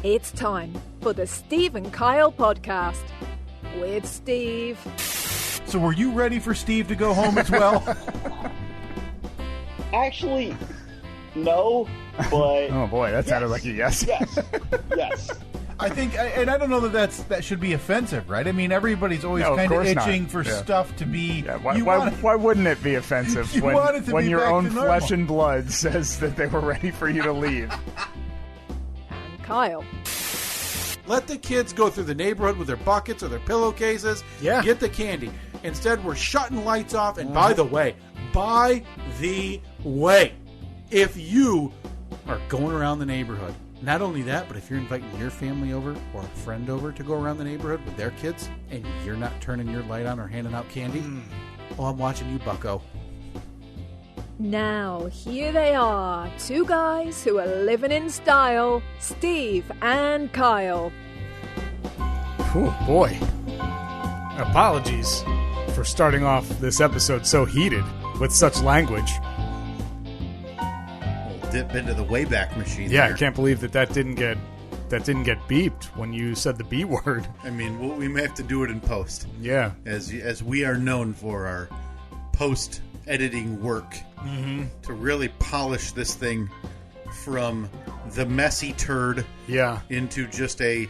It's time for the Steve and Kyle podcast with Steve. So were you ready for Steve to go home as well? Actually, no, but... Oh boy, that sounded like a yes. Yes. I think, and I don't know that should be offensive, right? I mean, everybody's always kind of itching for stuff to be... Yeah, why wouldn't it be offensive when your own flesh and blood says that they were ready for you to leave? And Kyle. Let the kids go through the neighborhood with their buckets or their pillowcases. Yeah. Get the candy. Instead, we're shutting lights off. And by the way, if you are going around the neighborhood, not only that, but if you're inviting your family over or a friend over to go around the neighborhood with their kids and you're not turning your light on or handing out candy, I'm watching you, bucko. Now, here they are, two guys who are living in style, Steve and Kyle. Oh boy. Apologies for starting off this episode so heated with such language. We'll dip into the Wayback Machine. Yeah, there. I can't believe that didn't get beeped when you said the B word. I mean, we may have to do it in post. Yeah. As we are known for our post-editing work to really polish this thing from the messy turd into just a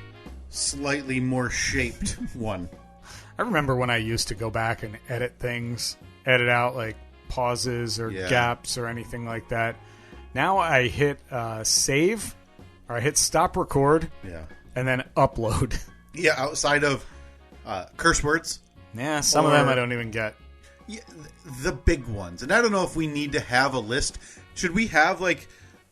slightly more shaped one. I remember when I used to go back and edit out like pauses or gaps or anything like that. Now I hit save or I hit stop record and then upload. Yeah, outside of curse words. Yeah, some of them I don't even get. Yeah, the big ones. And I don't know if we need to have a list. Should we have like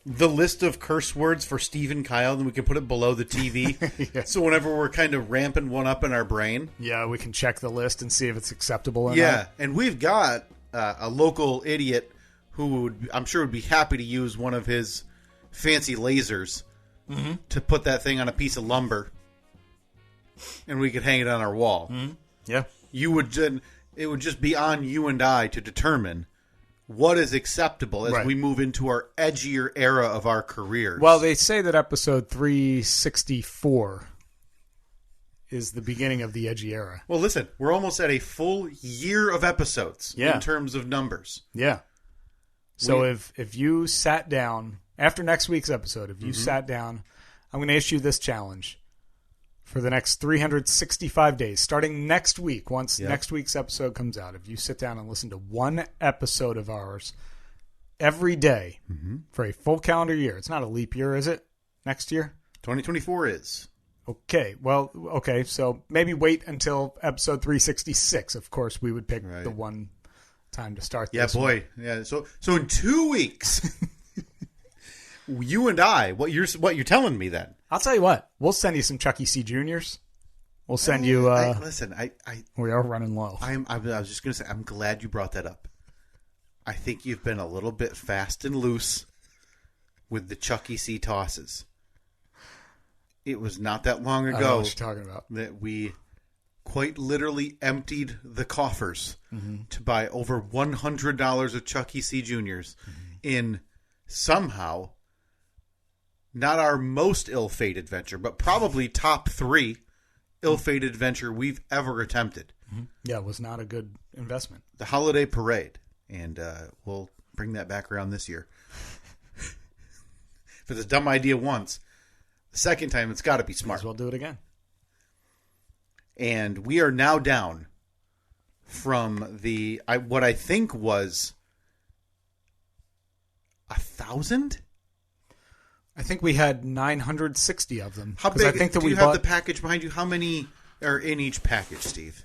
the list of curse words for Steve and Kyle, and we can put it below the TV? Yeah. So whenever we're kind of ramping one up in our brain. Yeah, we can check the list and see if it's acceptable or not. Yeah, and we've got a local idiot who I'm sure would be happy to use one of his fancy lasers to put that thing on a piece of lumber, and we could hang it on our wall. Yeah. It would just be on you and I to determine what is acceptable as we move into our edgier era of our careers. Well, they say that episode 364 is the beginning of the edgy era. Well, listen, we're almost at a full year of episodes in terms of numbers. Yeah. So if you sat down, after next week's episode, if you sat down, I'm going to issue this challenge for the next 365 days, starting next week, once next week's episode comes out. If you sit down and listen to one episode of ours every day for a full calendar year. It's not a leap year, is it? Next year? 2024 is. Okay. Well, okay. So maybe wait until episode 366. Of course, we would pick the one time to start this. Yeah, boy. Yeah. So in 2 weeks, you and I, what you're telling me then? I'll tell you what. We'll send you some Chuck E. C. Juniors. We'll send you. Listen, we are running low. I was just going to say, I'm glad you brought that up. I think you've been a little bit fast and loose with the Chuck E. C. tosses. It was not that long ago. I don't know what you're talking about. That we quite literally emptied the coffers to buy over $100 of Chuck E. C. Juniors in somehow. Not our most ill-fated venture, but probably top 3 ill-fated venture we've ever attempted. Yeah, it was not a good investment. The holiday parade. And we'll bring that back around this year. If it's a dumb idea once, the second time it's got to be smart. Might as well do it again. And we are now down from what I think was 1,000? I think we had 960 of them. How big? I think that do you have the package behind you? How many are in each package, Steve?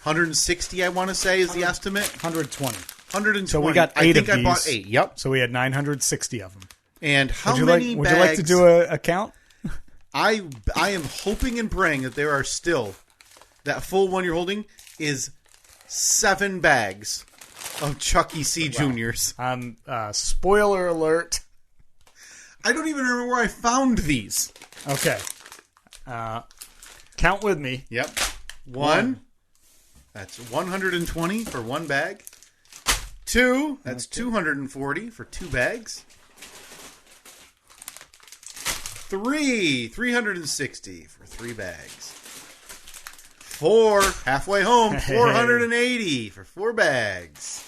160, I want to say, is the estimate. 120. 120. So we got 8 of these. I bought 8. Yep. So we had 960 of them. And how many bags? Would you like to do a count? I am hoping and praying that there are still, that full one you're holding is 7 bags of Chuck E. C. Juniors. Spoiler alert. I don't even remember where I found these. Okay. Count with me. Yep. 1. That's 120 for 1 bag. 2. That's 240 for 2 bags. 360 for 3 bags. 4, halfway home, 480 for 4 bags.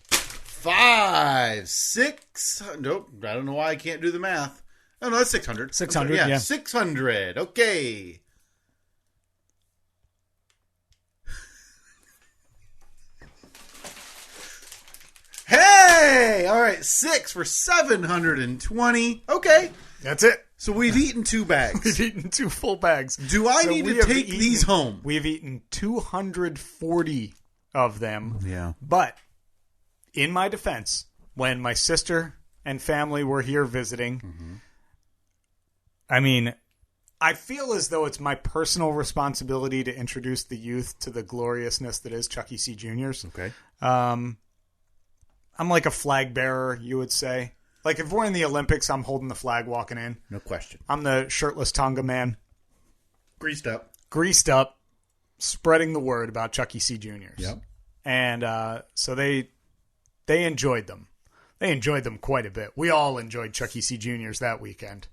5, 6, nope, I don't know why I can't do the math. Oh, no, that's 600. 600, yeah. yeah. 600, okay. Hey! All right, 6 for 720. Okay. That's it. So we've eaten 2 bags. We've eaten 2 full bags. Do I need to take these home? We've eaten 240 of them. Yeah. But in my defense, when my sister and family were here visiting, I mean, I feel as though it's my personal responsibility to introduce the youth to the gloriousness that is Chuck E. C. Jr.'s. Okay. I'm like a flag bearer, you would say. Like, if we're in the Olympics, I'm holding the flag walking in. No question. I'm the shirtless Tonga man. Greased Greased up, spreading the word about Chuck E. C. Jr.'s. Yep. And so they enjoyed them. They enjoyed them quite a bit. We all enjoyed Chuck E. C. Jr.'s that weekend.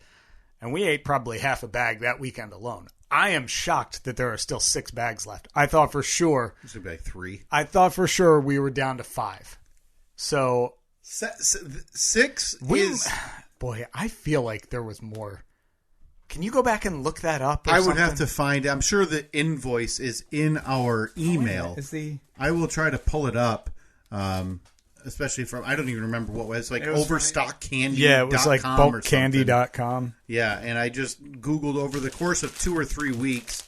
And we ate probably half a bag that weekend alone. I am shocked that there are still 6 bags left. I thought for sure... This would be like 3. I thought for sure we were down to 5. So... 6 is... Boy, I feel like there was more. Can you go back and look that up? I would have to find... I'm sure the invoice is in our email. I will try to pull it up. Especially from... I don't even remember what it was. Like overstockcandy.com. Yeah, it was like bulkcandy.com. Yeah, and I just Googled over the course of 2 or 3 weeks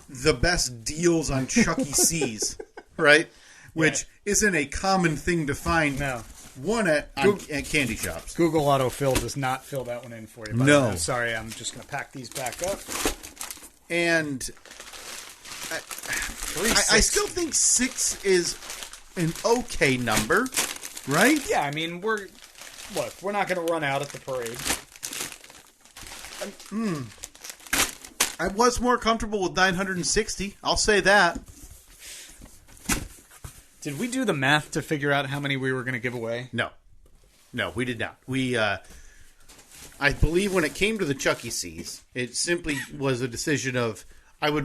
the best deals on Chuck E. C's, right? Which isn't a common thing to find. No. One at candy shops. Google autofill does not fill that one in for you. No. Sorry, I'm just going to pack these back up. And I still think 6 is an okay number, right? Yeah, I mean, we're not going to run out at the parade. I was more comfortable with 960. I'll say that. Did we do the math to figure out how many we were going to give away? No, we did not. We, I believe, when it came to the Chuck E. C's, it simply was a decision of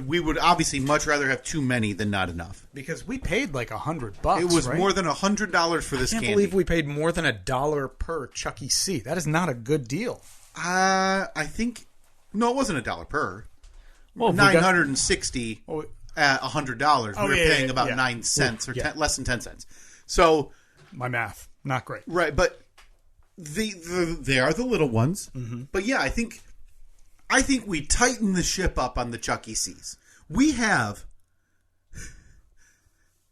we would obviously much rather have too many than not enough. Because we paid like $100. It was right? more than $100 for this candy. I can't believe we paid more than $1 per Chuck E. C. That is not a good deal. I think it wasn't $1 per. Well, $960 at $100. We were paying about 9 cents or less than 10 cents. So my math, not great. Right, but they are the little ones. Mm-hmm. But yeah, I think we tighten the ship up on the Chuck E. C's. We have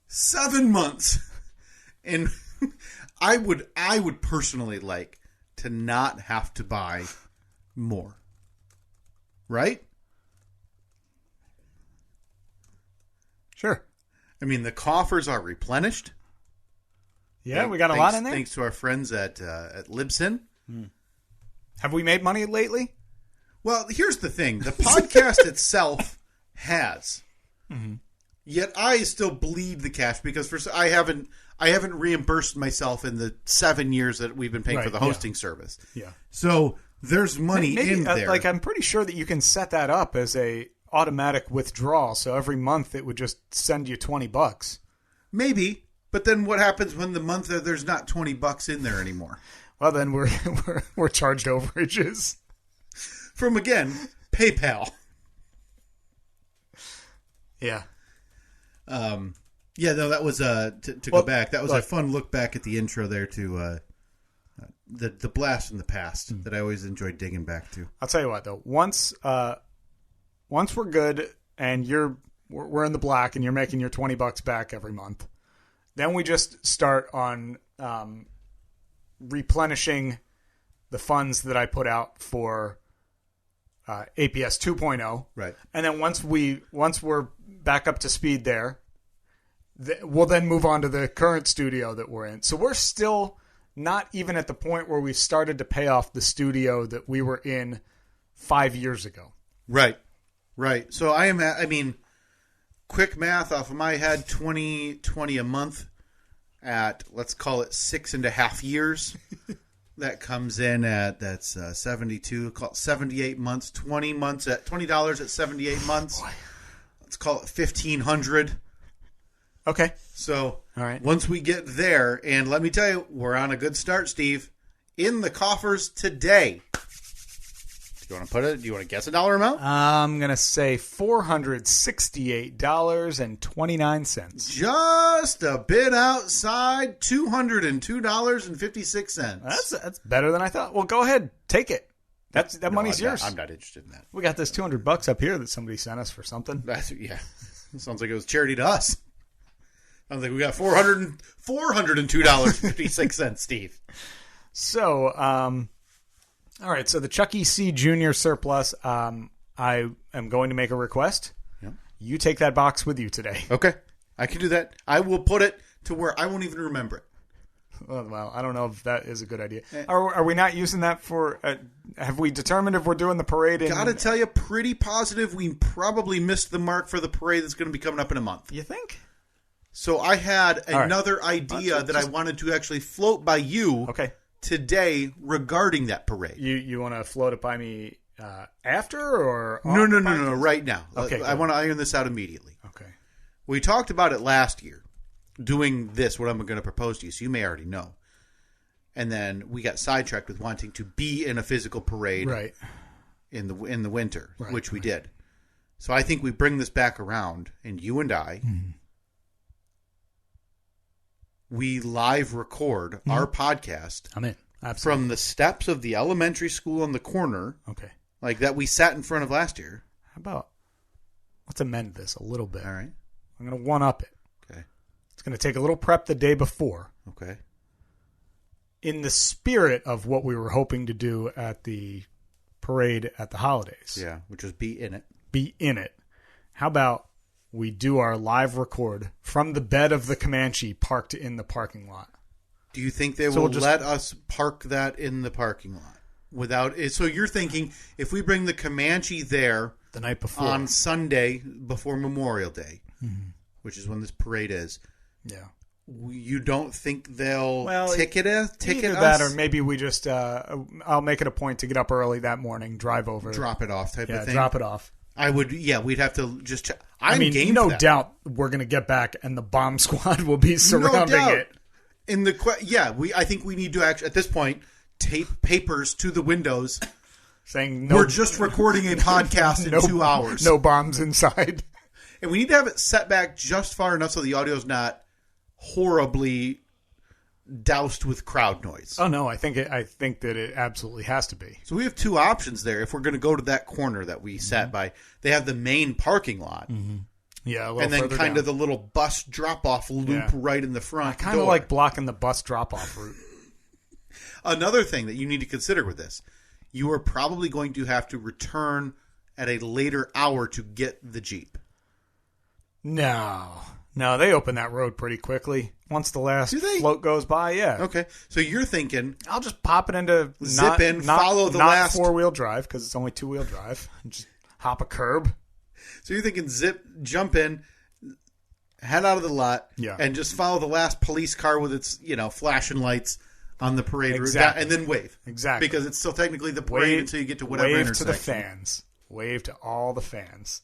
7 months, and I would personally like to not have to buy more. Right? Sure. I mean, the coffers are replenished. Yeah, we got a lot in there. Thanks to our friends at Libsyn. Have we made money lately? Well, here's the thing. The podcast itself has. Mm-hmm. Yet I still bleed the cash because I haven't reimbursed myself in the 7 years that we've been paying for the hosting service. Yeah. So there's money in there. Like, I'm pretty sure that you can set that up as a automatic withdrawal. So every month it would just send you $20. Maybe. But then what happens when the month there's not $20 in there anymore? Well, then we're charged overages. From, again, PayPal. Yeah. That was to go back. That was a fun look back at the intro there to the blast from the past that I always enjoyed digging back to. I'll tell you what, though. Once we're good and we're in the black and you're making your $20 back every month, then we just start on replenishing the funds that I put out for APS 2.0. Right. And then once we're back up to speed there, we'll then move on to the current studio that we're in. So we're still not even at the point where we've started to pay off the studio that we were in 5 years ago. Right. So quick math off of my head, $20 a month at, let's call it 6.5 years. that comes in at, that's 72, call it 78 months, 20 months at $20 at 78 months. Boy. Let's call it 1,500. Okay. So all right. Once we get there, and let me tell you, we're on a good start, Steve. In the coffers today. Do you want to put it? Do you want to guess a dollar amount? I'm going to say $468.29. Just a bit outside $202.56. That's better than I thought. Well, go ahead. Take it. That money's yours. I'm not interested in that. We got this $200 up here that somebody sent us for something. Yeah. Sounds like it was charity to us. Sounds like we got $402.56, Steve. So, all right. So the Chuck E. C. Jr. surplus, I am going to make a request. Yep. You take that box with you today. Okay. I can do that. I will put it to where I won't even remember it. Well, I don't know if that is a good idea. Are we not using that for... have we determined if we're doing the parade in... Gotta tell you, pretty positive we probably missed the mark for the parade that's going to be coming up in a month. You think? So I had another idea that I wanted to actually float by you today regarding that parade. You want to float it by me after or... No, right now. Okay, I want to iron this out immediately. Okay. We talked about it last year, doing this, what I'm going to propose to you, so you may already know. And then we got sidetracked with wanting to be in a physical parade in the winter, which we did. So I think we bring this back around, and you and I... Mm-hmm. We live record our podcast. I'm in. Absolutely. From the steps of the elementary school on the corner. Okay. Like that we sat in front of last year. How about, let's amend this a little bit. All right. I'm going to one-up it. Okay. It's going to take a little prep the day before. Okay. In the spirit of what we were hoping to do at the parade at the holidays. Yeah, which was be in it. Be in it. How about we do our live record from the bed of the Comanche parked in the parking lot? Do you think they will let us park that in the parking lot without it? So you're thinking if we bring the Comanche there the night before on Sunday before Memorial Day, which is when this parade is. Yeah. You don't think they'll ticket us? That, or maybe we just I'll make it a point to get up early that morning, drive over, drop it off type of thing. Drop it off. I would, we'd have to just check. No doubt we're going to get back and the bomb squad will be surrounding it. I think we need to actually, at this point, tape papers to the windows saying we're just recording a podcast in 2 hours. No bombs inside. And we need to have it set back just far enough so the audio's not horribly doused with crowd noise. Oh no, I think that it absolutely has to be. So we have two options there. If we're going to go to that corner that we sat by, they have the main parking lot. Mm-hmm. Yeah, and then kind of the little bus drop-off loop right in the front. I kind of like blocking the bus drop-off route. Another thing that you need to consider with this, you are probably going to have to return at a later hour to get the Jeep. No, they open that road pretty quickly. Once the last float goes by, yeah. Okay, so you're thinking... I'll just pop it into... follow the last... Not four-wheel drive, because it's only two-wheel drive. Just hop a curb. So you're thinking jump in, head out of the lot, and just follow the last police car with its, flashing lights on the parade route, and then wave. Exactly. Because it's still technically the parade until you get to whatever intersection. Wave to the fans. Wave to all the fans.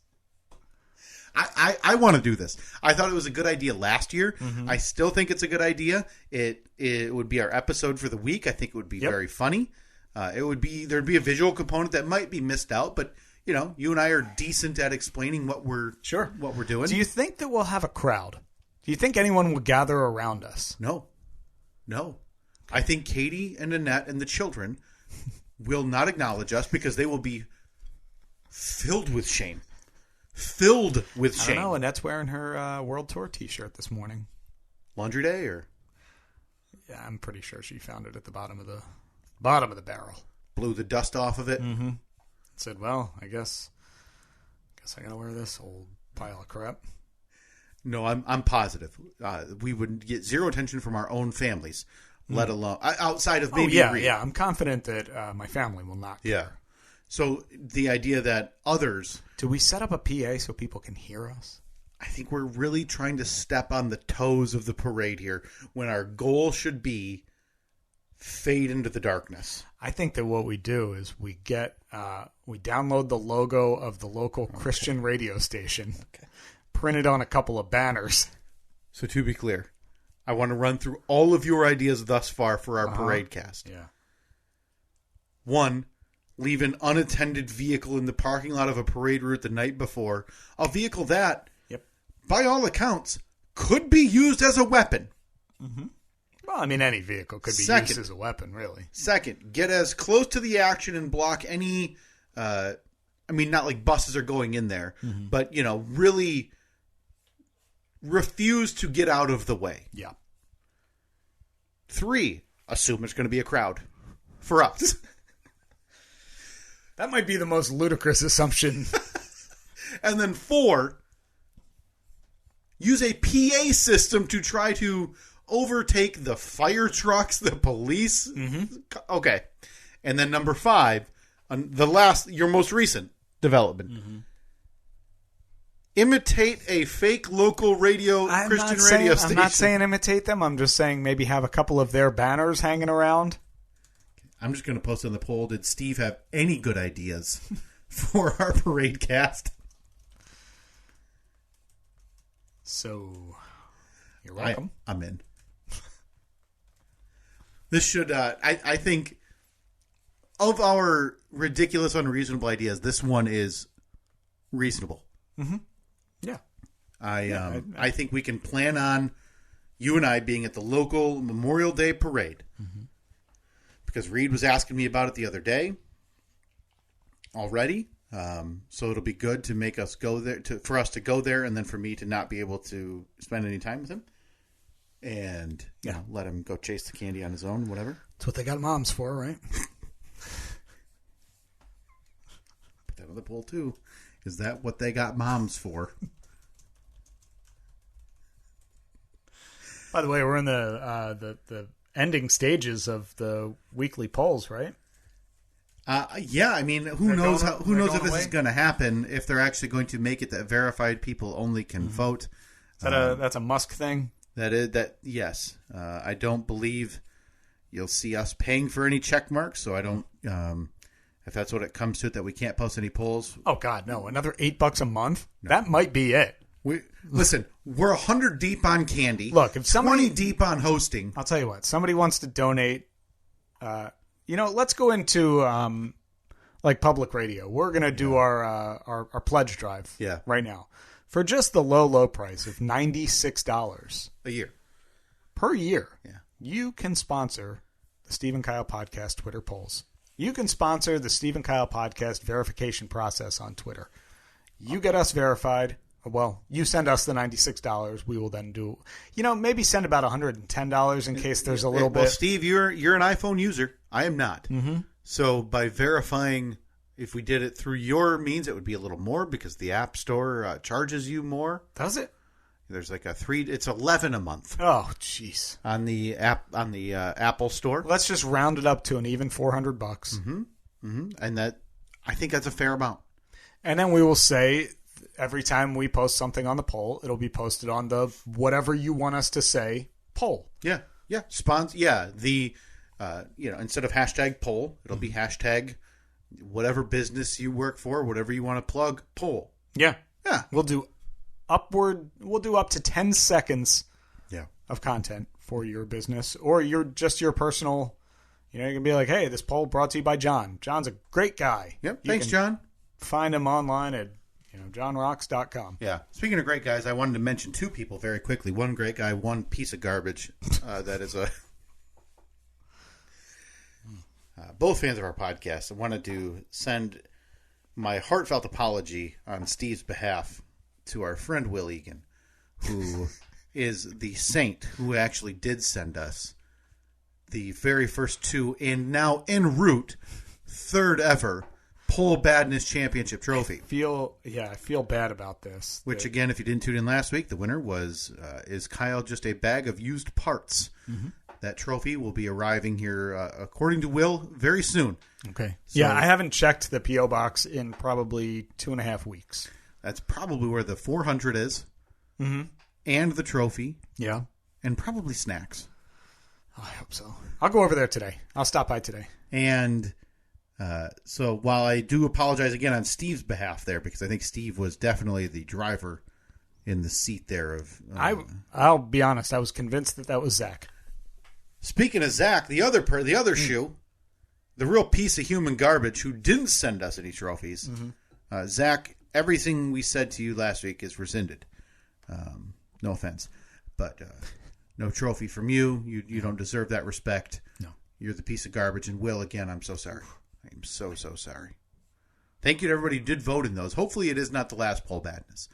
I want to do this. I thought it was a good idea last year. Mm-hmm. I still think it's a good idea. It would be our episode for the week. I think it would be very funny. There'd be a visual component that might be missed out, but you and I are decent at explaining what we're doing. Do you think that we'll have a crowd? Do you think anyone will gather around us? No. I think Katie and Annette and the children will not acknowledge us because they will be filled with shame. I don't know. Annette's wearing her World Tour T-shirt this morning. Laundry day, or? Yeah, I'm pretty sure she found it at the bottom of the barrel. Blew the dust off of it. Mm-hmm. Said, "Well, I guess I gotta wear this old pile of crap." No, I'm positive. We would get zero attention from our own families, let alone outside of maybe. Yeah. I'm confident that my family will not care. Yeah. So the idea that others... Do we set up a PA so people can hear us? I think we're really trying to step on the toes of the parade here when our goal should be fade into the darkness. I think that what we do is we download the logo of the local Christian radio station, print it on a couple of banners. So to be clear, I want to run through all of your ideas thus far for our parade cast. Yeah. 1, leave an unattended vehicle in the parking lot of a parade route the night before. A vehicle that, by all accounts, could be used as a weapon. Mm-hmm. Well, I mean, any vehicle could be used as a weapon, really. 2nd, get as close to the action and block any, not like buses are going in there, but, really refuse to get out of the way. Yeah. 3, assume it's going to be a crowd for us. That might be the most ludicrous assumption. And then 4, use a PA system to try to overtake the fire trucks, the police. Mm-hmm. Okay. And then number 5, your most recent development. Mm-hmm. Imitate a fake local Christian radio station. I'm not saying imitate them. I'm just saying maybe have a couple of their banners hanging around. I'm just going to post on the poll. Did Steve have any good ideas for our parade cast? So, you're welcome. I'm in. This should, I think, of our ridiculous, unreasonable ideas, this one is reasonable. Mm-hmm. Yeah. I think we can plan on you and I being at the local Memorial Day parade. Mm-hmm. Because Reed was asking me about it the other day already. So it'll be good to make us go there, for us to go there, and then for me to not be able to spend any time with him. And let him go chase the candy on his own, whatever. That's what they got moms for, right? Put that on the poll, too. Is that what they got moms for? By the way, we're in the ending stages of the weekly polls, right? Yeah, I mean, who knows if this is going to happen, if they're actually going to make it that verified people only can vote. That's a Musk thing? Yes. I don't believe you'll see us paying for any check marks, so I don't, if that's what it comes to, that we can't post any polls. Oh, God, no. Another $8 a month? No. That might be it. Listen, we're 100 deep on candy. Look, if somebody 20 deep on hosting. I'll tell you what. Somebody wants to donate. Let's go into public radio. We're gonna do our pledge drive. Right now for just the low price of $96 a year per year. Yeah, you can sponsor the Steve and Kyle Podcast Twitter polls. You can sponsor the Steve and Kyle Podcast verification process on Twitter. You get us verified. Well, you send us the $96. We will then do, maybe send about $110 in case there's a little bit. Well, Steve, you're an iPhone user. I am not. Mm-hmm. So by verifying, if we did it through your means, it would be a little more because the App Store charges you more. Does it? There's like it's $11 a month. Oh, jeez. On the Apple Store. Let's just round it up to an even $400. Mm-hmm. Mm-hmm. And I think that's a fair amount. And then we will say, every time we post something on the poll, it'll be posted on the whatever you want us to say poll. Yeah. The instead of hashtag poll, it'll be hashtag whatever business you work for, whatever you want to plug, poll. Yeah. Yeah. We'll do up to 10 seconds of content for your business or your personal. You can be like, hey, this poll brought to you by John. John's a great guy. Yep. Thanks, John. Find him online at johnrocks.com. Yeah. Speaking of great guys, I wanted to mention two people very quickly. One great guy, one piece of garbage. That is both fans of our podcast. I wanted to send my heartfelt apology on Steve's behalf to our friend Will Egan, who is the saint who actually did send us the very first two and now en route third ever Poll Badness Championship trophy. I feel bad about this. Which, again, if you didn't tune in last week, the winner is Kyle just a bag of used parts. Mm-hmm. That trophy will be arriving here, according to Will, very soon. Okay. So, I haven't checked the P.O. box in probably 2.5 weeks. That's probably where the 400 is. Mm-hmm. And the trophy. Yeah. And probably snacks. I hope so. I'll go over there today. I'll stop by today. And so while I do apologize again on Steve's behalf there, because I think Steve was definitely the driver in the seat there of... I'll be honest. I was convinced that was Zach. Speaking of Zach, the other shoe, the real piece of human garbage who didn't send us any trophies, Zach, everything we said to you last week is rescinded. No offense, but no trophy from you. You don't deserve that respect. No. You're the piece of garbage. And Will, again, I'm so sorry. I'm so sorry. Thank you to everybody who did vote in those. Hopefully it is not the last poll badness.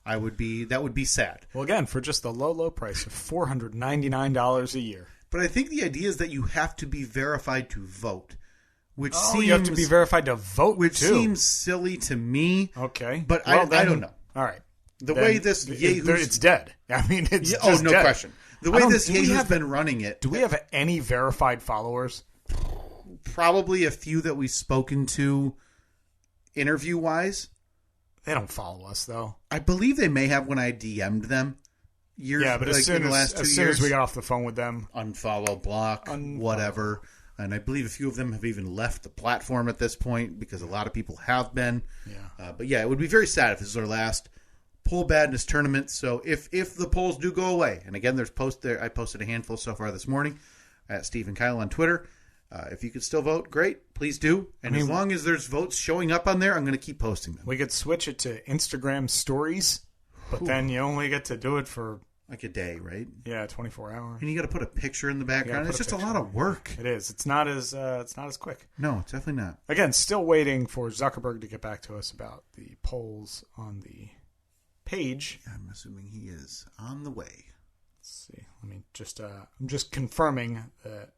That would be sad. Well, again, for just the low price of $499 a year. But I think the idea is that you have to be verified to vote, which you have to be verified to vote, which too. seems silly to me. Okay, but I don't know. All right, way this it's dead. I mean, it's just no dead. question. The way this Yahoo's been running it. Do we have any verified followers? Probably a few that we've spoken to, interview wise. They don't follow us though. I believe they may have when I DM'd them. But as soon as we got off the phone with them, unfollow, block, whatever. And I believe a few of them have even left the platform at this point because a lot of people have been. Yeah. But yeah, it would be very sad if this is our last poll badness tournament. So if the polls do go away, and again, there's I posted a handful so far this morning at Steve and Kyle on Twitter. If you could still vote, great. Please do. And as long as there's votes showing up on there, I'm going to keep posting them. We could switch it to Instagram stories, but then you only get to do it for like a day, right? Yeah, 24 hours. And you got to put a picture in the background. It's just a lot of work. It is. It's not as quick. No, it's definitely not. Again, still waiting for Zuckerberg to get back to us about the polls on the page. I'm assuming he is on the way. Let's see. Let me just I'm just confirming that.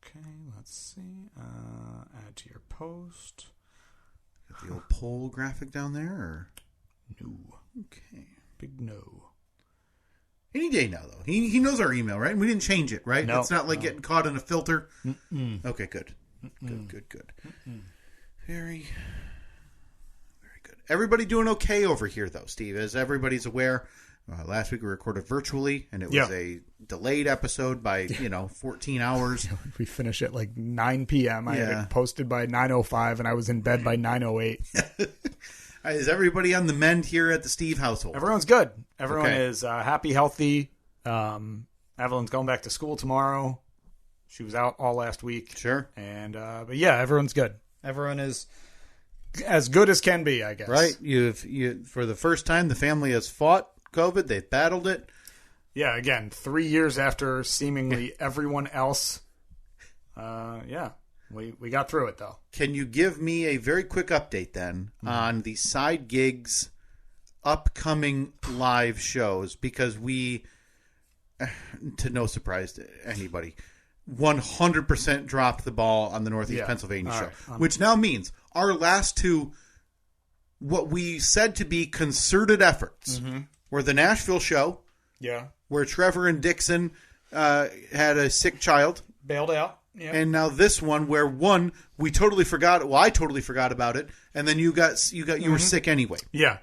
Okay, let's see. Add to your post. Got the old poll graphic down there? Or? No. Okay. Big no. Any day now, though. He knows our email, right? And we didn't change it, right? No, it's not like getting caught in a filter. Mm-mm. Okay, good. Mm-mm. Good. Mm-mm. Very good. Everybody doing okay over here, though, Steve. As everybody's aware, last week we recorded virtually, and it was a delayed episode by 14 hours. We finished at like 9 p.m. I had it posted by 9:05, and I was in bed by 9:08. Is everybody on the mend here at the Steve household? Everyone's good. Everyone is happy, healthy. Evelyn's going back to school tomorrow. She was out all last week. Sure. And but yeah, everyone's good. Everyone is as good as can be, I guess. Right. You for the first time, the family has fought COVID. They've battled it. Yeah. Again, 3 years after seemingly everyone else. We got through it, though. Can you give me a very quick update, then, on the side gigs, upcoming live shows? Because we, to no surprise to anybody, 100% dropped the ball on the Northeast Pennsylvania show. Right. Which now means our last two, what we said to be concerted efforts, were the Nashville show, where Trevor and Dixon had a sick child. Bailed out. Yep. And now this one, where we totally forgot. Well, I totally forgot about it, and then you were sick anyway. Yeah.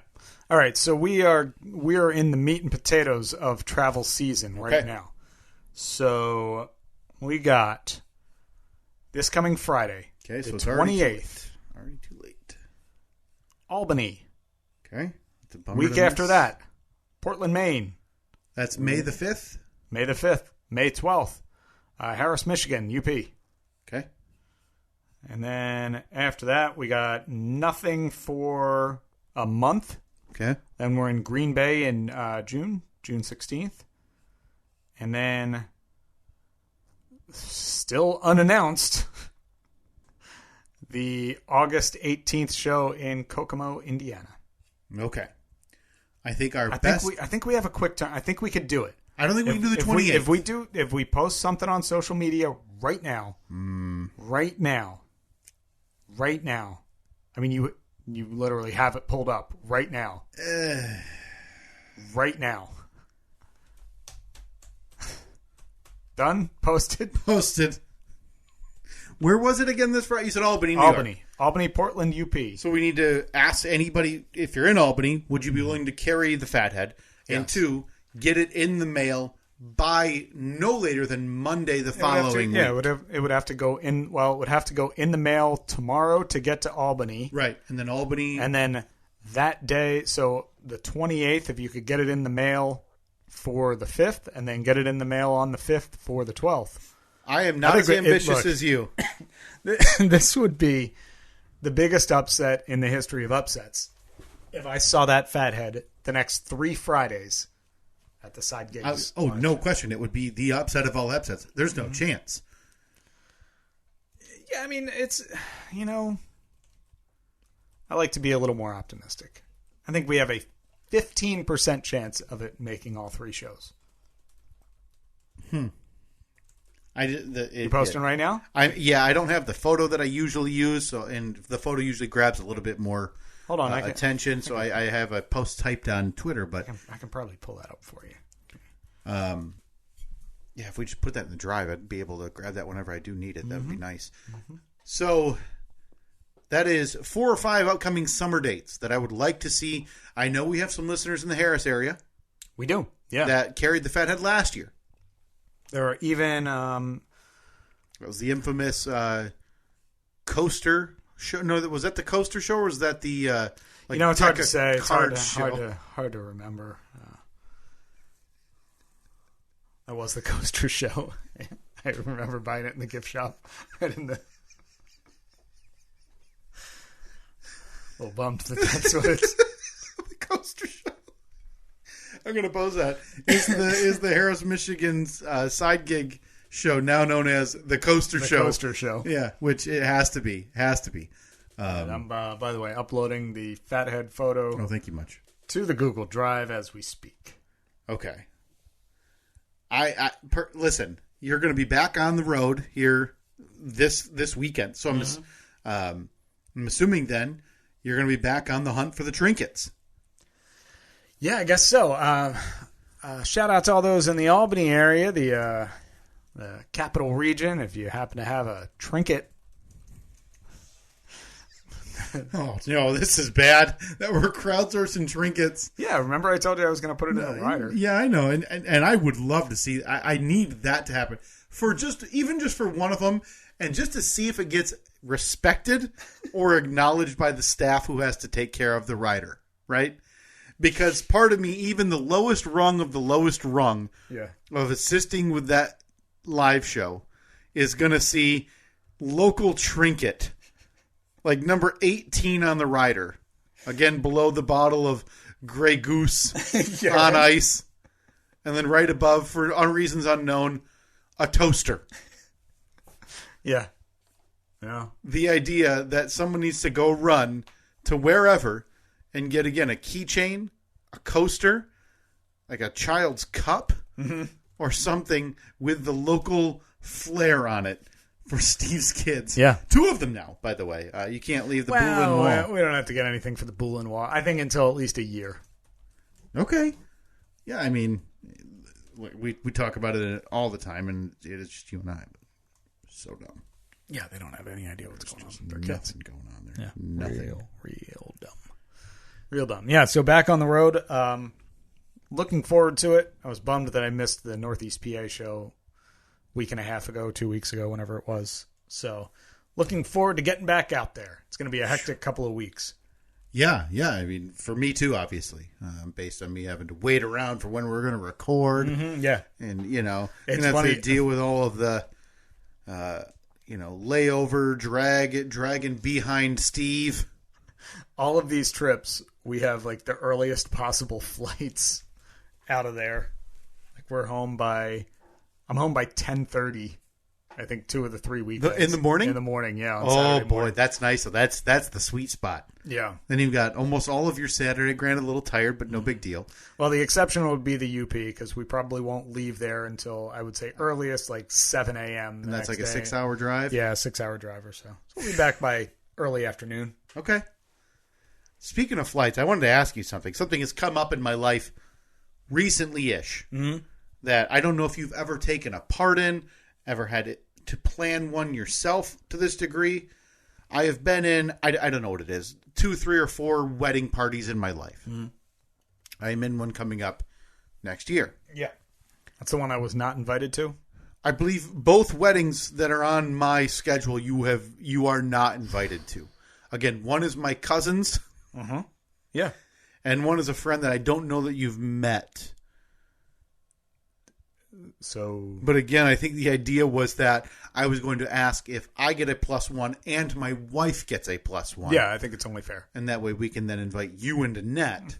All right. So we are in the meat and potatoes of travel season right now. So we got this coming Friday, so the it's 28th. Already too late. Albany. Okay. Week after that, Portland, Maine. That's May the 5th. May the 5th. May 12th. Harris, Michigan, UP. Okay. And then after that, we got nothing for a month. Okay. Then we're in Green Bay in June 16th. And then, still unannounced, the August 18th show in Kokomo, Indiana. Okay. I think I think we have a quick time. I think we could do it. I don't think we can do the 28th. If we post something on social media right now, right now, I mean, you literally have it pulled up right now. Right now. Done? Posted? Posted. Where was it again this Friday? You said Albany, New York. Albany, Portland, UP. So we need to ask anybody, if you're in Albany, would you be willing to carry the fathead? Yes. And 2, get it in the mail by no later than Monday the following week. Yeah, it would have to go in. Well, it would have to go in the mail tomorrow to get to Albany. Right, and then Albany, and then that day. So the 28th, if you could get it in the mail for the 5th, and then get it in the mail on the 5th for the 12th. I am not as ambitious as you. This would be the biggest upset in the history of upsets if I saw that fathead the next 3 Fridays at the side gigs. No question. It would be the upset of all upsets. There's no chance. Yeah, I mean, it's, I like to be a little more optimistic. I think we have a 15% chance of it making all 3 shows. You posting right now? I don't have the photo that I usually use, and the photo usually grabs a little bit more attention. So I have a post typed on Twitter, but I can probably pull that up for you. If we just put that in the drive, I'd be able to grab that whenever I do need it. That would be nice. So that is 4 or 5 upcoming summer dates that I would like to see. I know we have some listeners in the Harris area. We do, yeah. That carried the fathead last year. There are even it was the infamous coaster show. No, was that the coaster show, or was that the it's hard to say. It's hard to remember. That was the coaster show. I remember buying it in the gift shop. Right in the a little bummed that's what it's the coaster show. I'm going to pose that. Is the Harris, Michigan's side gig show now known as the Coaster Show? The Coaster Show. Yeah, which it has to be. And I'm, by the way, uploading the fathead photo. Oh, thank you much. To the Google Drive as we speak. Okay. Listen, you're going to be back on the road here this weekend. So I'm assuming then you're going to be back on the hunt for the trinkets. Yeah, I guess so. Shout out to all those in the Albany area, the capital region. If you happen to have a trinket. Oh, this is bad that we're crowdsourcing trinkets. Yeah, remember I told you I was going to put it in a rider. Yeah, I know. And I would love to see, I need that to happen for just for one of them, and just to see if it gets respected or acknowledged by the staff who has to take care of the rider, right? Because part of me, even the lowest rung of the lowest rung of assisting with that live show, is going to see local trinket, like number 18 on the rider. Again, below the bottle of Grey Goose on ice. And then right above, for reasons unknown, a toaster. Yeah. The idea that someone needs to go run to wherever and get, again, a keychain, a coaster, like a child's cup, or something with the local flair on it for Steve's kids. Yeah. 2 of them now, by the way. You can't leave the Boulin Wall. We don't have to get anything for the Boulin Wall. I think until at least a year. Okay. Yeah, I mean, we talk about it all the time, and it's just you and I. So dumb. Yeah, they don't have any idea what's going on. There's nothing going on there. Yeah. Nothing. Real dumb. Real dumb. Yeah, so back on the road. Looking forward to it. I was bummed that I missed the Northeast PA show week and a half ago, 2 weeks ago, whenever it was. So looking forward to getting back out there. It's going to be a hectic couple of weeks. Yeah. I mean, for me too, obviously, based on me having to wait around for when we're going to record. Yeah. And, going to It's have funny. to deal with all of the, layover, dragging behind Steve. All of these trips, we have like the earliest possible flights out of there. Like I'm home by 10:30. I think 2 of the 3 weekdays. In the morning? In the morning, yeah. On Oh Saturday boy, morning. that's nice. So that's the sweet spot. Yeah. Then you've got almost all of your Saturday. Granted, a little tired, but no big deal. Well, the exception would be the UP because we probably won't leave there until I would say earliest like 7 a.m. And that's like a day. 6-hour drive. Yeah, a 6-hour drive or so. So we'll be back by early afternoon. Okay. Speaking of flights, I wanted to ask you something. Something has come up in my life recently-ish that I don't know if you've ever taken a part in, ever had it to plan one yourself to this degree. I have been in, I don't know what it is, 2, 3, or 4 wedding parties in my life. I am in one coming up next year. Yeah. That's the one I was not invited to. I believe both weddings that are on my schedule you are not invited to. Again, one is my cousin's. Yeah. And one is a friend that I don't know that you've met. So, but again, I think the idea was that I was going to ask if I get a +1 and my wife gets a +1. Yeah, I think it's only fair. And that way we can then invite you and Annette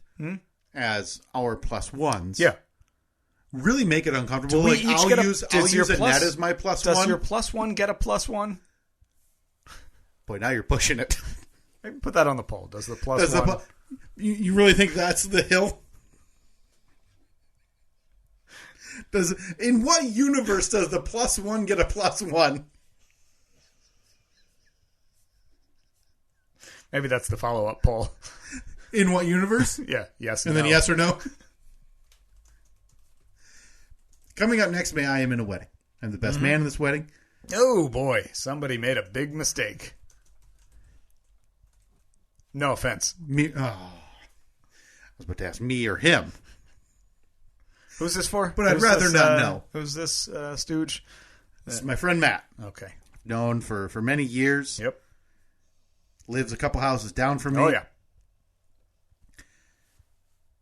as our +1s. Yeah. Really make it uncomfortable. Do we like, each I'll get use Annette as my +1. Does your +1 get a +1? Boy, now you're pushing it. Maybe put that on the poll. Does the +1... You really think that's the hill? In what universe does the +1 get a +1? Maybe that's the follow-up poll. In what universe? Yeah, yes and no. then yes or no? Coming up next, I am in a wedding. I'm the best man in this wedding. Oh, boy. Somebody made a big mistake. No offense. Me? Oh. I was about to ask me or him. Who's this for? But I'd rather not know. Who's this stooge? This is my friend Matt. Okay. Known for many years. Yep. Lives a couple houses down from me. Oh, yeah.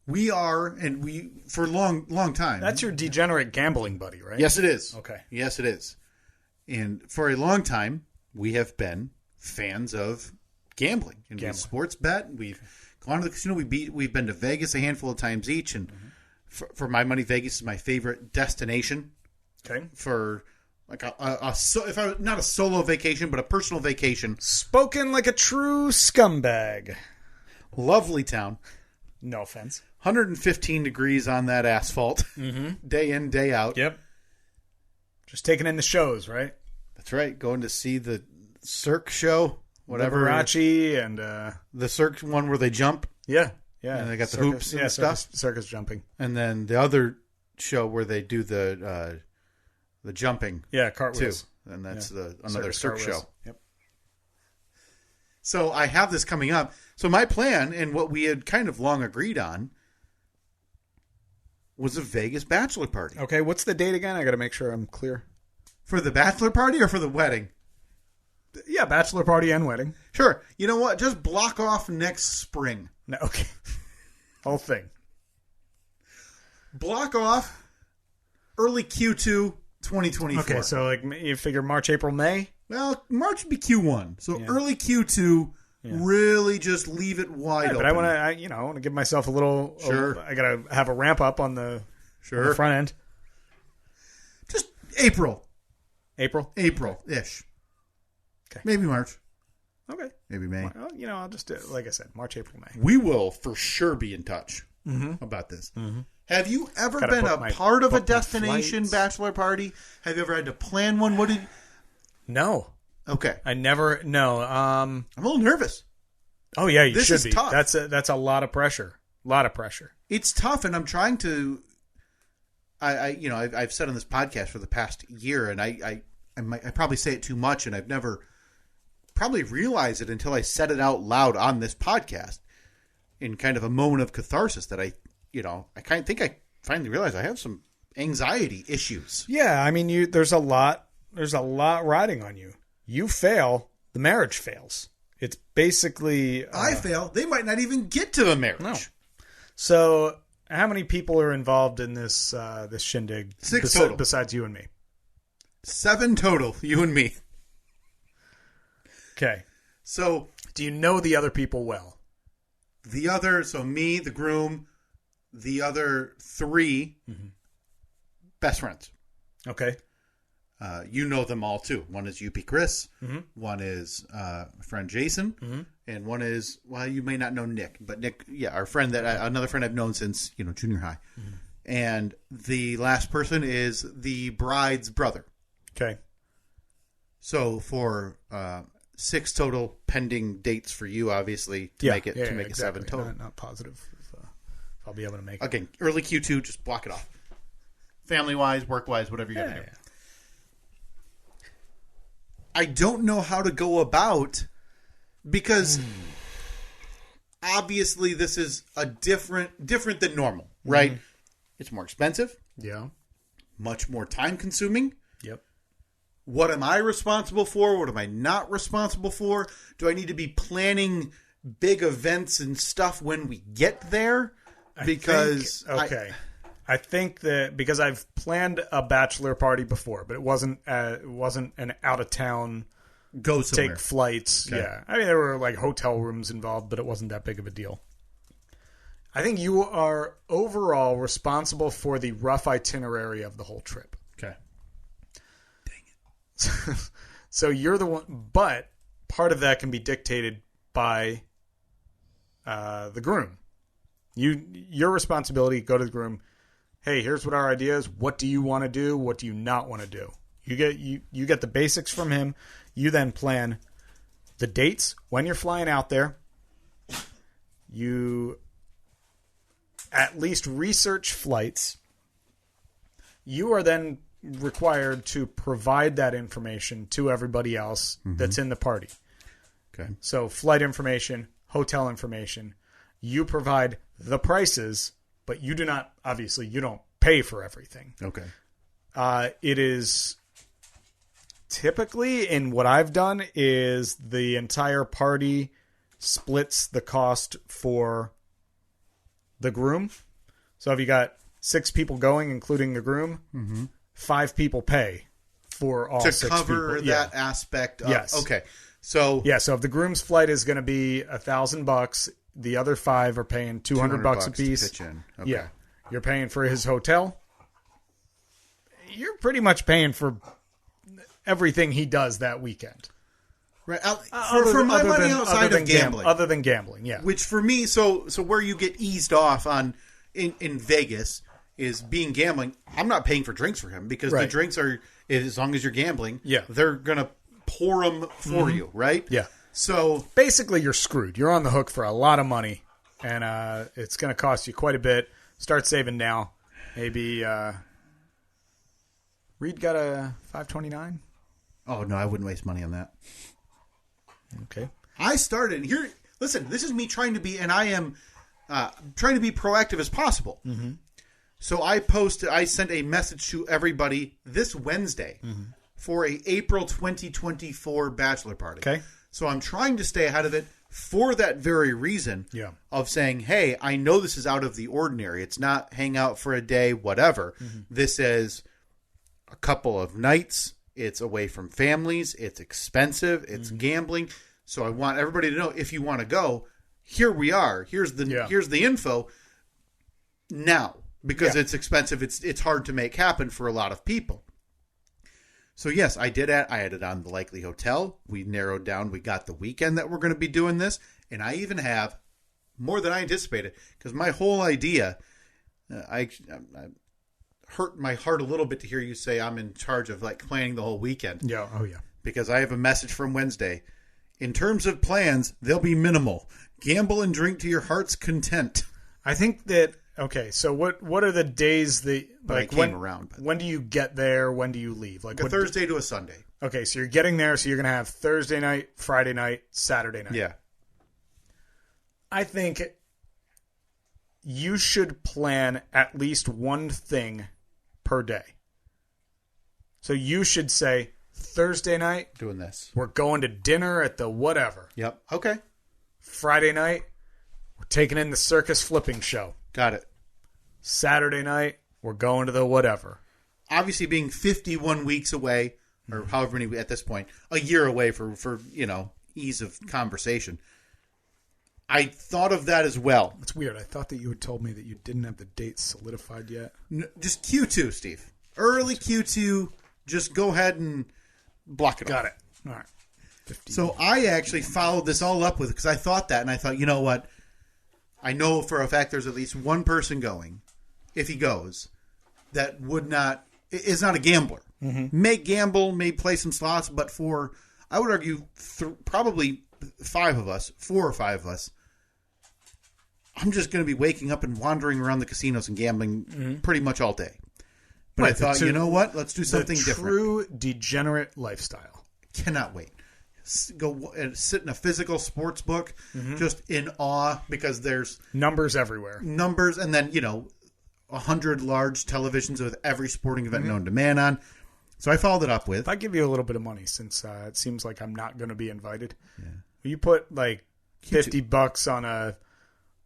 We are, and we, for a long time. That's your degenerate gambling buddy, right? Yes, it is. Okay. Yes, it is. And for a long time, we have been fans of gambling. And we sports bet. We've gone to the casino. We've been to Vegas a handful of times each. And for my money, Vegas is my favorite destination. Okay. For like if I not a solo vacation, but a personal vacation. Spoken like a true scumbag. Lovely town. No offense. 115 degrees on that asphalt. Day in, day out. Yep. Just taking in the shows, right? That's right. Going to see the Cirque show. Whatever. Liberace and... the Cirque one where they jump. Yeah. Yeah. And they got the hoops and stuff. Circus jumping. And then the other show where they do the jumping. Yeah, cartwheels. Too. And that's another Cirque show. Yep. So I have this coming up. So my plan and what we had kind of long agreed on was a Vegas bachelor party. Okay, what's the date again? I got to make sure I'm clear. For the bachelor party or for the wedding? Yeah, bachelor party and wedding. Sure. You know what? Just block off next spring. No, okay. Whole thing. Block off early Q2 2024. Okay, so like you figure March, April, May? Well, March would be Q1. So early Q2, really just leave it wide open. But I want to give myself a little... Sure. I got to have a ramp up on the front end. Just April. April-ish. Okay. Maybe March. Okay. Maybe May. Well, I'll just do it, like I said, March, April, May. We will for sure be in touch about this. Have you ever been a part of a destination bachelor party? Have you ever had to plan one? No. Okay. I never. No. I'm a little nervous. Oh yeah, you should be. Tough. That's a lot of pressure. A lot of pressure. It's tough, and I'm trying to. I've said on this podcast for the past year, and I probably say it too much, and I've never probably realized it until I said it out loud on this podcast, in kind of a moment of catharsis that I kind of think I finally realized I have some anxiety issues. Yeah, I mean, there's a lot riding on you. You fail, the marriage fails. It's basically... I fail, they might not even get to the marriage. No. So, how many people are involved in this this shindig? 6 total. Besides you and me. 7 total, you and me. Okay. So... Do you know the other people well? So me, the groom, the other 3 best friends. Okay. You know them all too. One is UP Chris. One is my friend Jason, and one is you may not know Nick, but Nick, our friend another friend I've known since junior high. And the last person is the bride's brother. Okay. So for 6 total pending dates for you, obviously to make it exactly. 7 total. Not positive. If I'll be able to make it. Again, early Q2, just block it off. Family wise, work wise, whatever you got to do. I don't know how to go about, because obviously this is a different than normal, right? It's more expensive. Yeah. much more time consuming. Yep. What am I responsible for? What am I not responsible for? Do I need to be planning big events and stuff when we get there? Because I think that because I've planned a bachelor party before, but it wasn't an out of town go somewhere. Take flights. Okay. Yeah, I mean there were like hotel rooms involved, but it wasn't that big of a deal. I think you are overall responsible for the rough itinerary of the whole trip. Okay. Dang it. So you're the one, but part of that can be dictated by the groom. Your responsibility, go to the groom. Hey, here's what our idea is. What do you want to do? What do you not want to do? You get the basics from him. You then plan the dates, when you're flying out there. You at least research flights. You are then required to provide that information to everybody else that's in the party. Okay. So flight information, hotel information. You provide the prices, but you do not, obviously, you don't pay for everything. Okay. It is typically, in what I've done, is the entire party splits the cost for the groom. So if you got 6 people going, including the groom, 5 people pay for all 6 people. To cover that aspect of... Yes. Okay. So... Yeah, so if the groom's flight is going to be $1,000, the other 5 are paying $200 a piece. To pitch in. Okay. Yeah. You're paying for his hotel. You're pretty much paying for everything he does that weekend. Right. For my money outside of gambling. Other than gambling, yeah. Which for me, so where you get eased off on in Vegas is being gambling. I'm not paying for drinks for him because the drinks are, as long as you're gambling, they're going to pour them for you, right? Yeah. So basically you're screwed. You're on the hook for a lot of money, and it's going to cost you quite a bit. Start saving now. Maybe Reed got a $529. Oh, no, I wouldn't waste money on that. Okay. I started here. Listen, this is me trying to be, and I am trying to be proactive as possible. Mm-hmm. So I sent a message to everybody this Wednesday for a April 2024 bachelor party. Okay. So I'm trying to stay ahead of it for that very reason of saying, hey, I know this is out of the ordinary. It's not hang out for a day, whatever. Mm-hmm. This is a couple of nights. It's away from families. It's expensive. It's gambling. So I want everybody to know, if you want to go, here we are. Here's the info now, because it's expensive. It's hard to make happen for a lot of people. So yes, I did. I added on the likely hotel. We narrowed down. We got the weekend that we're going to be doing this, and I even have more than I anticipated, because my whole idea, I hurt my heart a little bit to hear you say I'm in charge of like planning the whole weekend. Yeah. Oh yeah. Because I have a message from Wednesday. In terms of plans, they'll be minimal. Gamble and drink to your heart's content. I think that. Okay, so what are the days that like when do you get there? When do you leave? Like a Thursday to a Sunday. Okay, so you're getting there, so you're gonna have Thursday night, Friday night, Saturday night. Yeah. I think you should plan at least one thing per day. So you should say Thursday night, doing this. We're going to dinner at the whatever. Yep. Okay. Friday night, we're taking in the circus flipping show. Got it. Saturday night, we're going to the whatever. Obviously, being 51 weeks away, or however many at this point, a year away for ease of conversation. I thought of that as well. It's weird. I thought that you had told me that you didn't have the dates solidified yet. Just Q2, Steve. Early Q2. Just go ahead and block it off. Got it. All right. 50. So I actually followed this all up with, because I thought that, and I thought, you know what? I know for a fact there's at least one person going, if he goes, that is not a gambler. Mm-hmm. May gamble, may play some slots, but for, I would argue, probably 4 or 5 of us, I'm just going to be waking up and wandering around the casinos and gambling pretty much all day. But I thought, you know what? Let's do something different. True degenerate lifestyle. Cannot wait. Go and sit in a physical sports book, just in awe, because there's numbers everywhere. And then, 100 large televisions with every sporting event known to man on. So I followed it up with. If I give you a little bit of money, since it seems like I'm not going to be invited, will you put like $50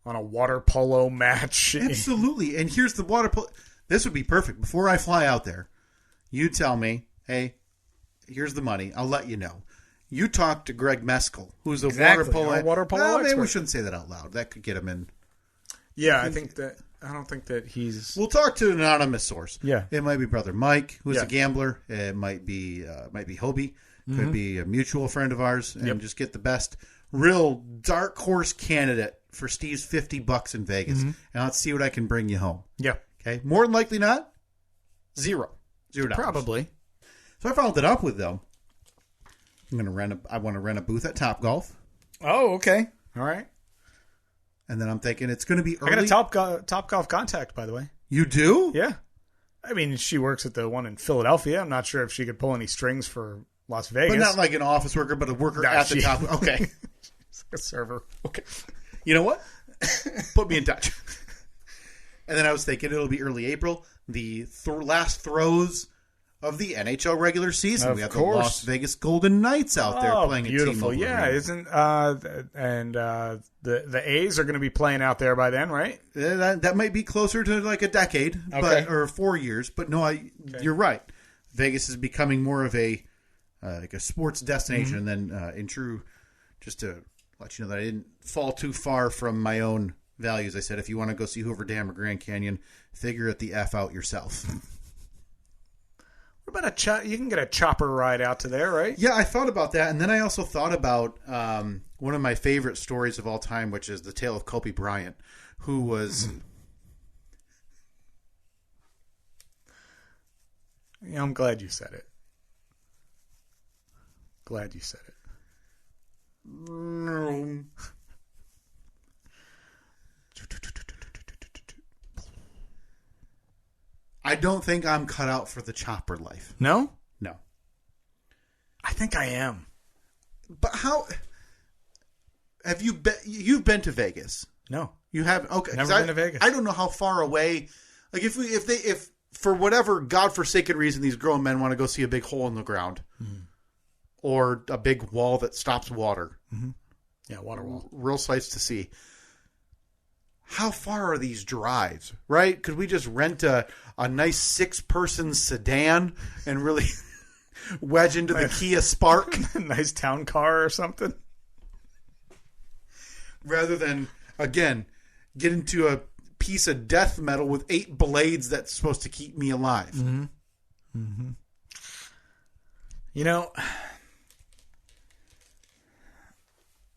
on a water polo match? Absolutely. And here's the water polo. This would be perfect. Before I fly out there, you tell me, hey, here's the money. I'll let you know. You talk to Greg Meskel, who's a water polo expert. Maybe we shouldn't say that out loud. That could get him in. Yeah, I don't think that he's. We'll talk to an anonymous source. Yeah, it might be Brother Mike, who's a gambler. It might be Hobie, could be a mutual friend of ours, and just get the best real dark horse candidate for Steve's $50 in Vegas, and let's see what I can bring you home. Yeah. Okay. More than likely not. $0. Probably. So I followed it up with though. I want to rent a booth at Topgolf. Oh, okay. All right. And then I'm thinking it's going to be early. I got a Topgolf contact, by the way. You do? Yeah. I mean, she works at the one in Philadelphia. I'm not sure if she could pull any strings for Las Vegas. But not like an office worker, but a worker at the top. Okay. A server. Okay. You know what? Put me in touch. And then I was thinking it'll be early April, the last throes of the NHL regular season. Of we have course. the Las Vegas Golden Knights out there playing beautiful. a T-Mobile Yeah, Arena. isn't the A's are going to be playing out there by then, right? That might be closer to like a decade, or 4 years. But no, you're right. Vegas is becoming more of a like a sports destination. And then just to let you know that I didn't fall too far from my own values. I said, if you want to go see Hoover Dam or Grand Canyon, figure it the F out yourself. What about you can get a chopper ride out to there, right? Yeah, I thought about that. And then I also thought about one of my favorite stories of all time, which is the tale of Kobe Bryant, who was... Yeah, I'm glad you said it. Glad you said it. I don't think I'm cut out for the chopper life. No? No. I think I am. But how have you been? You've been to Vegas? No, you haven't. Okay, never been to Vegas. I don't know how far away. Like if for whatever godforsaken reason these grown men want to go see a big hole in the ground, or a big wall that stops water. Yeah, water wall. Real sights to see. How far are these drives? Right? Could we just rent a nice 6-person sedan and really wedge into the Kia Spark? A nice town car or something? Rather than, again, get into a piece of death metal with 8 blades that's supposed to keep me alive. You know,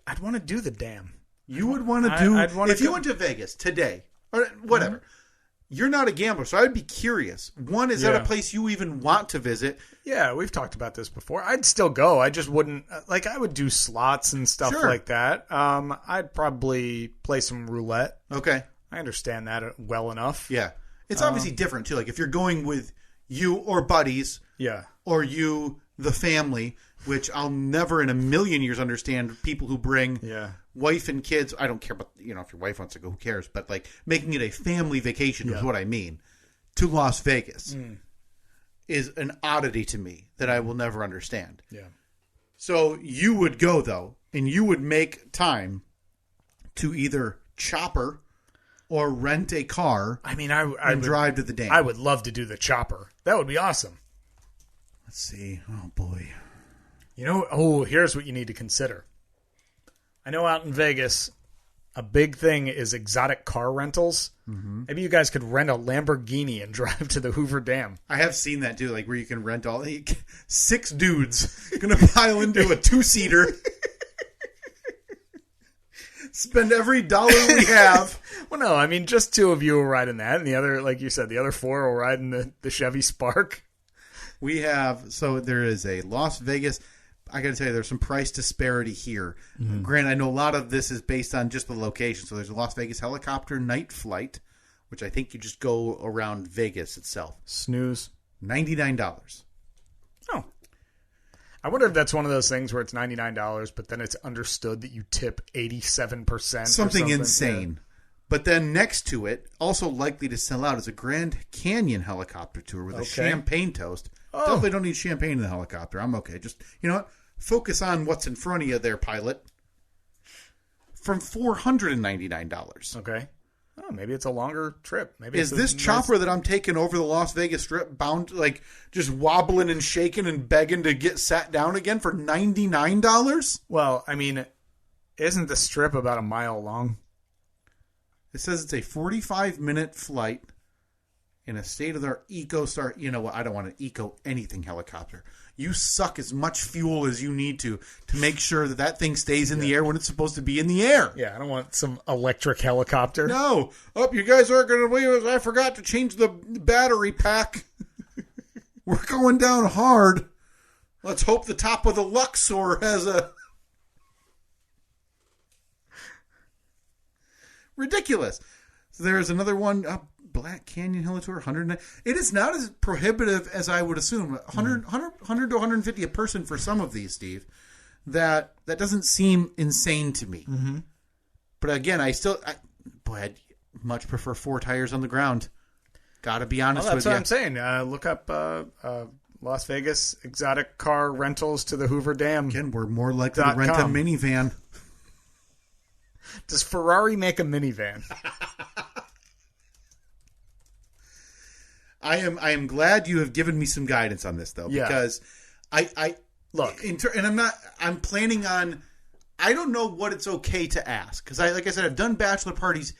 I'd want to do the dam. You would want to do... If you went to Vegas today, or whatever, you're not a gambler, so I'd be curious. One, is that a place you even want to visit? Yeah, we've talked about this before. I'd still go. I just wouldn't... Like, I would do slots and stuff like that. I'd probably play some roulette. Okay. I understand that well enough. Yeah. It's obviously different, too. Like, if you're going with you or buddies... Yeah. Or you, the family, which I'll never in a million years understand people who bring wife and kids. I don't care about, if your wife wants to go, who cares? But like making it a family vacation is what I mean. To Las Vegas is an oddity to me that I will never understand. Yeah. So you would go, though, and you would make time to either chopper or rent a car and drive to the dam. I would love to do the chopper. That would be awesome. Let's see. Oh, boy. Here's what you need to consider. I know out in Vegas, a big thing is exotic car rentals. Maybe you guys could rent a Lamborghini and drive to the Hoover Dam. I have seen that, too, like where you can rent 6 dudes going to pile into a 2-seater. Spend every dollar we have. Well, no, I mean, just 2 of you will ride in that, and the other, like you said, the other 4 will ride in the Chevy Spark. We have, so there is a Las Vegas, I got to tell you, there's some price disparity here. Granted, I know a lot of this is based on just the location. So there's a Las Vegas helicopter night flight, which I think you just go around Vegas itself. Snooze. $99. Oh. I wonder if that's one of those things where it's $99, but then it's understood that you tip 87%. Something insane. But then next to it, also likely to sell out, is a Grand Canyon helicopter tour with a champagne toast. Definitely don't need champagne in the helicopter. I'm okay. Just, you know what? Focus on what's in front of you there, pilot. From $499. Okay. Oh, maybe it's a longer trip. Maybe is this chopper that I'm taking over the Las Vegas Strip bound, like, just wobbling and shaking and begging to get sat down again for $99? Well, I mean, isn't the Strip about a mile long? It says it's a 45-minute flight in a state-of-the-art EcoStar. You know what? I don't want an eco anything helicopter. You suck as much fuel as you need to make sure that thing stays in the air when it's supposed to be in the air. Yeah, I don't want some electric helicopter. No. Oh, you guys aren't going to believe it. I forgot to change the battery pack. We're going down hard. Let's hope the top of the Luxor has a... Ridiculous. So there's another one, Black Canyon Hill Tour, 100. It is not as prohibitive as I would assume. 100 to 150 a person for some of these, Steve. That doesn't seem insane to me. Mm-hmm. But again, I'd much prefer 4 tires on the ground. Got to be honest with you. That's what I'm saying. Look up Las Vegas exotic car rentals to the Hoover Dam. Again, we're more likely to rent a minivan. Does Ferrari make a minivan? I am glad you have given me some guidance on this, though, because I look, I'm planning on. I don't know what it's okay to ask because like I said, I've done bachelor parties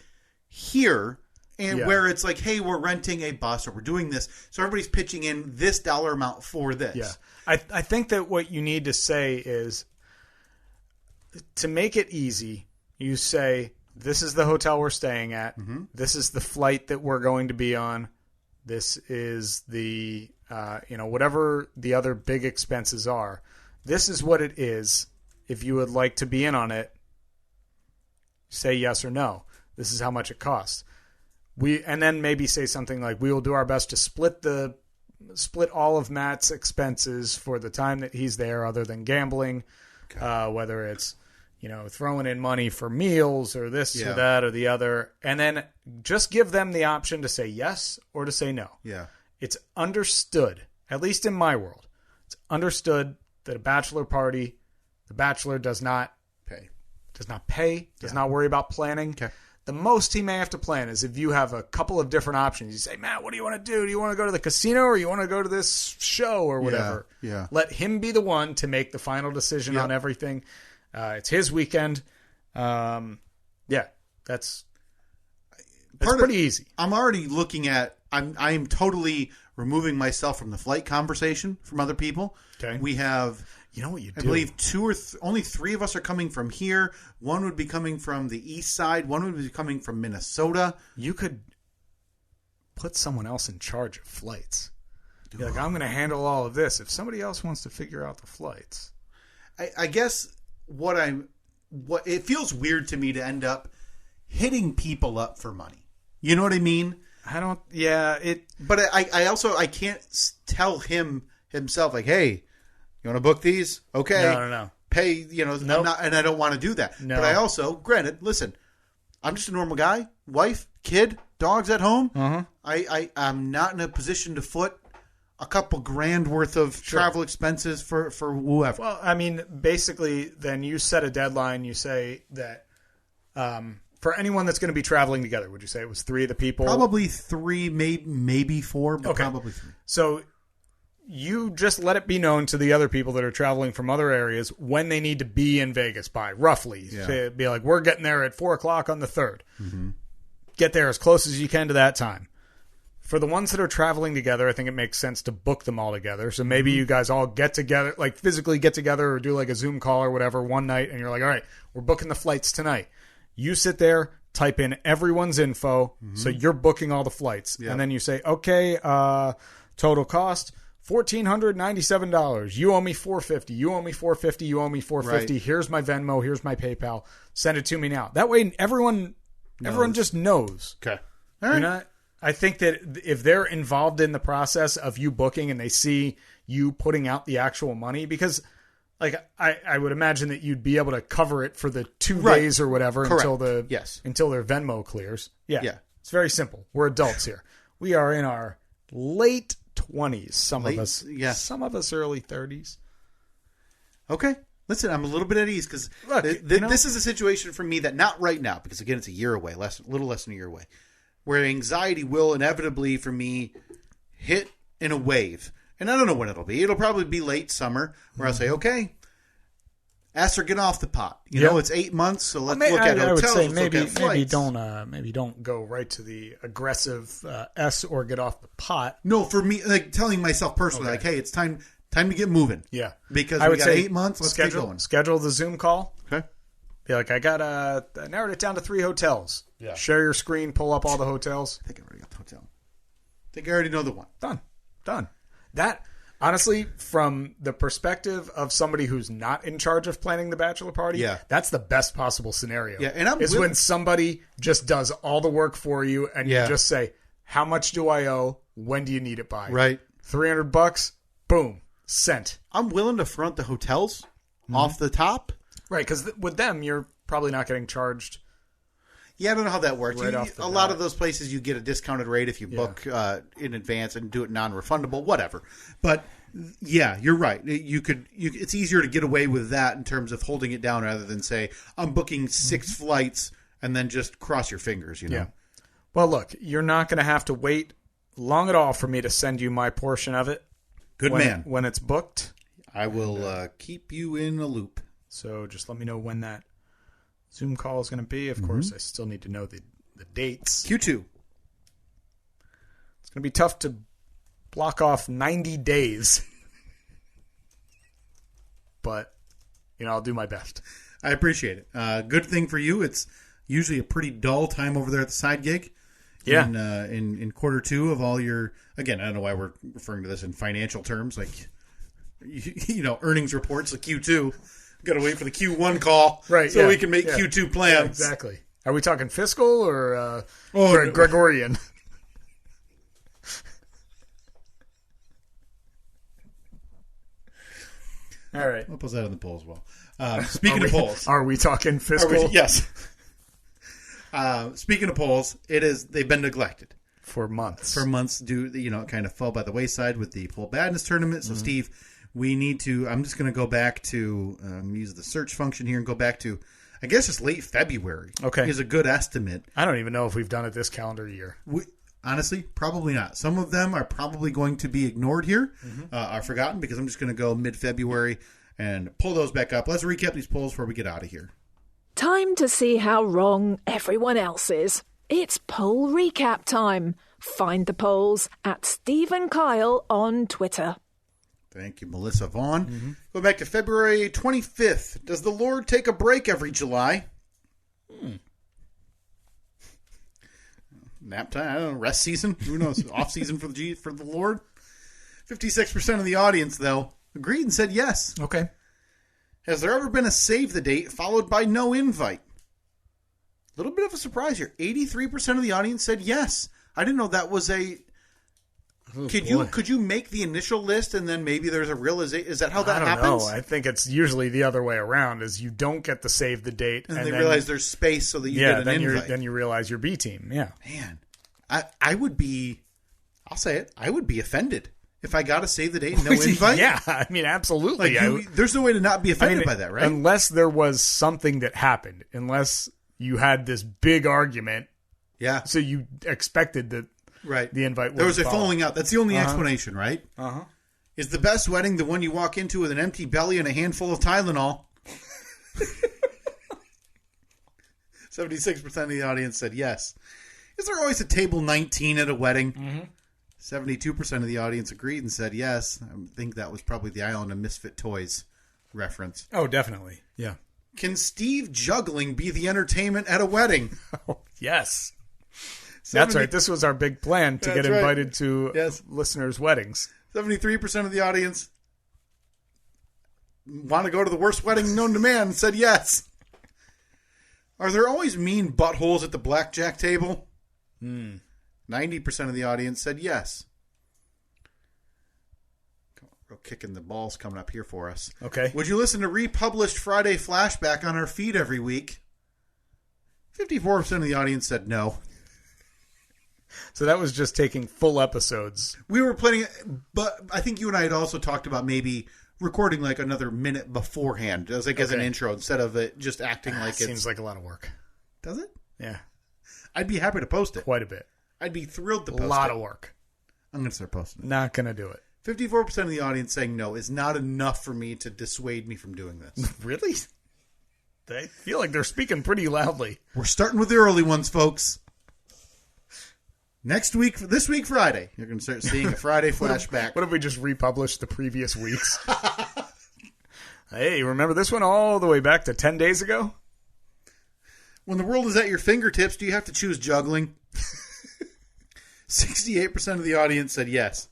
here and where it's like, hey, we're renting a bus or we're doing this, so everybody's pitching in this dollar amount for this. Yeah, I think that what you need to say is to make it easy. You say, this is the hotel we're staying at. Mm-hmm. This is the flight that we're going to be on. This is the, whatever the other big expenses are. This is what it is. If you would like to be in on it, say yes or no. This is how much it costs. And then maybe say something like, we will do our best to split all of Matt's expenses for the time that he's there other than gambling, whether it's, throwing in money for meals or this or that or the other, and then just give them the option to say yes or to say no. Yeah. It's understood, at least in my world, it's understood that a bachelor party, the bachelor does not pay, does not worry about planning. Okay. The most he may have to plan is if you have a couple of different options. You say, Matt, what do you want to do? Do you want to go to the casino or you want to go to this show or whatever? Yeah. Let him be the one to make the final decision on everything. It's his weekend. That's pretty easy. I'm already looking at. I'm totally removing myself from the flight conversation from other people. Okay. We have. You know what you do? I believe only 3 of us are coming from here. One would be coming from the east side. One would be coming from Minnesota. You could put someone else in charge of flights. You're like, I'm going to handle all of this. If somebody else wants to figure out the flights, I guess. What it feels weird to me to end up hitting people up for money. You know what I mean? I don't. Yeah. But I also can't tell himself like, hey, you want to book these? Okay. No. Pay. Nope. I'm not, and I don't want to do that. No. But I also, granted, listen, I'm just a normal guy, wife, kid, dogs at home. Uh-huh. I'm not in a position to foot a couple grand worth of travel expenses for whoever. Well, I mean, basically, then you set a deadline. You say that for anyone that's going to be traveling together, would you say it was 3 of the people? Probably 3, maybe 4, but probably 3. So you just let it be known to the other people that are traveling from other areas when they need to be in Vegas by, roughly. Yeah. So be like, we're getting there at 4 o'clock on the 3rd. Mm-hmm. Get there as close as you can to that time. For the ones that are traveling together, I think it makes sense to book them all together. So maybe you guys all get together, like physically get together or do like a Zoom call or whatever one night. And you're like, all right, we're booking the flights tonight. You sit there, type in everyone's info. Mm-hmm. So you're booking all the flights. Yep. And then you say, okay, total cost, $1,497. You owe me $450. You owe me $450. You owe me $450. Right. Here's my Venmo. Here's my PayPal. Send it to me now. That way everyone just knows. Okay. All right. I think that if they're involved in the process of you booking and they see you putting out the actual money, because like I would imagine that you'd be able to cover it for the 2 Right. days or whatever Correct. until their Venmo clears. Yeah. Yeah. It's very simple. We're adults here. We are in our late 20s. Some of us early 30s. Okay. Listen, I'm a little bit at ease because Look, this is a situation for me that not right now, because again, it's a year away, a little less than a year away, where anxiety will inevitably for me hit in a wave. And I don't know when it'll be. It'll probably be late summer where I'll say, okay, ask her get off the pot. You know, it's 8 months, so let's look at hotels. I would say let's look at flights. maybe don't go right to the aggressive S or get off the pot. No, for me, like telling myself personally, like, hey, it's time to get moving. Yeah. Because I we would got say 8 months, let's get going. Schedule the Zoom call. Okay. Be like, I narrowed it down to 3 hotels. Yeah. Share your screen, pull up all the hotels. I think I already got the hotel. I think I already know the one. Done. That, honestly, from the perspective of somebody who's not in charge of planning the bachelor party, that's the best possible scenario. Yeah, and when somebody just does all the work for you and you just say, how much do I owe? When do you need it by? Right. $300, boom, sent. I'm willing to front the hotels off the top. Right, because with them, you're probably not getting charged. Yeah, I don't know how that works. Right A lot of those places, you get a discounted rate if you book in advance and do it non-refundable, whatever. But yeah, you're right. It's easier to get away with that in terms of holding it down rather than say, I'm booking 6 flights and then just cross your fingers, you know? Yeah. Well, look, you're not going to have to wait long at all for me to send you my portion of it. Good man. When it's booked. I will keep you in a loop. So just let me know when that Zoom call is going to be. Of course, I still need to know the dates. Q2. It's going to be tough to block off 90 days. But, I'll do my best. I appreciate it. Good thing for you. It's usually a pretty dull time over there at the side gig. Yeah. In quarter 2 of all your, again, I don't know why we're referring to this in financial terms, like, earnings reports, like Q2. Got to wait for the Q1 call, right? So we can make Q2 plans. Yeah, exactly. Are we talking fiscal or Gregorian? All right. I'll post that on the poll as well. Speaking of polls, are we talking fiscal? Yes. Speaking of polls, they've been neglected for months. It kind of fell by the wayside with the Poll Badness tournament. So Steve, we need to. I'm just going to go back to use the search function here and go back to, I guess it's late February. Okay, is a good estimate. I don't even know if we've done it this calendar year. Honestly, probably not. Some of them are probably going to be ignored here, are forgotten, because I'm just going to go mid-February and pull those back up. Let's recap these polls before we get out of here. Time to see how wrong everyone else is. It's poll recap time. Find the polls at Steve and Kyle on Twitter. Thank you, Melissa Vaughn. Go back to February 25th. Does the Lord take a break every July? Nap time? I don't know. Rest season? Who knows? Off season for the Lord? 56% of the audience, though, agreed and said yes. Okay. Has there ever been a save the date followed by no invite? A little bit of a surprise here. 83% of the audience said yes. I didn't know that was a... Could you make the initial list and then maybe there's a realization? Is that how that happens? I don't know. I think it's usually the other way around. Is you don't get to save the date, and they realize there's space so that you get an invite. Then you realize you're B team. Yeah, man, I would be. I'll say it. I would be offended if I got to save the date and no invite. Yeah, I mean, absolutely. There's no way to not be offended by that, right? Unless there was something that happened. Unless you had this big argument. Yeah. So you expected that. Right. The invite there was a falling out. That's the only explanation, right? Uh-huh. Is the best wedding the one you walk into with an empty belly and a handful of Tylenol? 76% of the audience said yes. Is there always a table 19 at a wedding? 72% of the audience agreed and said yes. I think that was probably the Island of Misfit Toys reference. Oh, definitely. Yeah. Can Steve juggling be the entertainment at a wedding? Oh, yes. That's right. This was our big plan to get invited to listeners' weddings. 73% of the audience want to go to the worst wedding known to man and said yes. Are there always mean buttholes at the blackjack table? 90% of the audience said yes. real kick in the balls coming up here for us. Okay. Would you listen to republished Friday Flashback on our feed every week? 54% of the audience said no. So that was just taking full episodes. We were planning, but I think you and I had also talked about maybe recording like another minute beforehand, as like as an intro, instead of it just acting like it seems like a lot of work. Does it? Yeah, I'd be happy to post it. quite a bit. I'd be thrilled to post it. A lot of work. I'm going to start posting it. Not gonna do it. 54% of the audience saying no is not enough for me to dissuade me from doing this. Really? They feel like they're speaking pretty loudly. We're starting with the early ones, folks. This week, Friday, you're going to start seeing a Friday flashback. What if we just republished the previous weeks? Hey, remember this one all the way back to 10 days ago? When the world is at your fingertips, do you have to choose juggling? 68% of the audience said yes.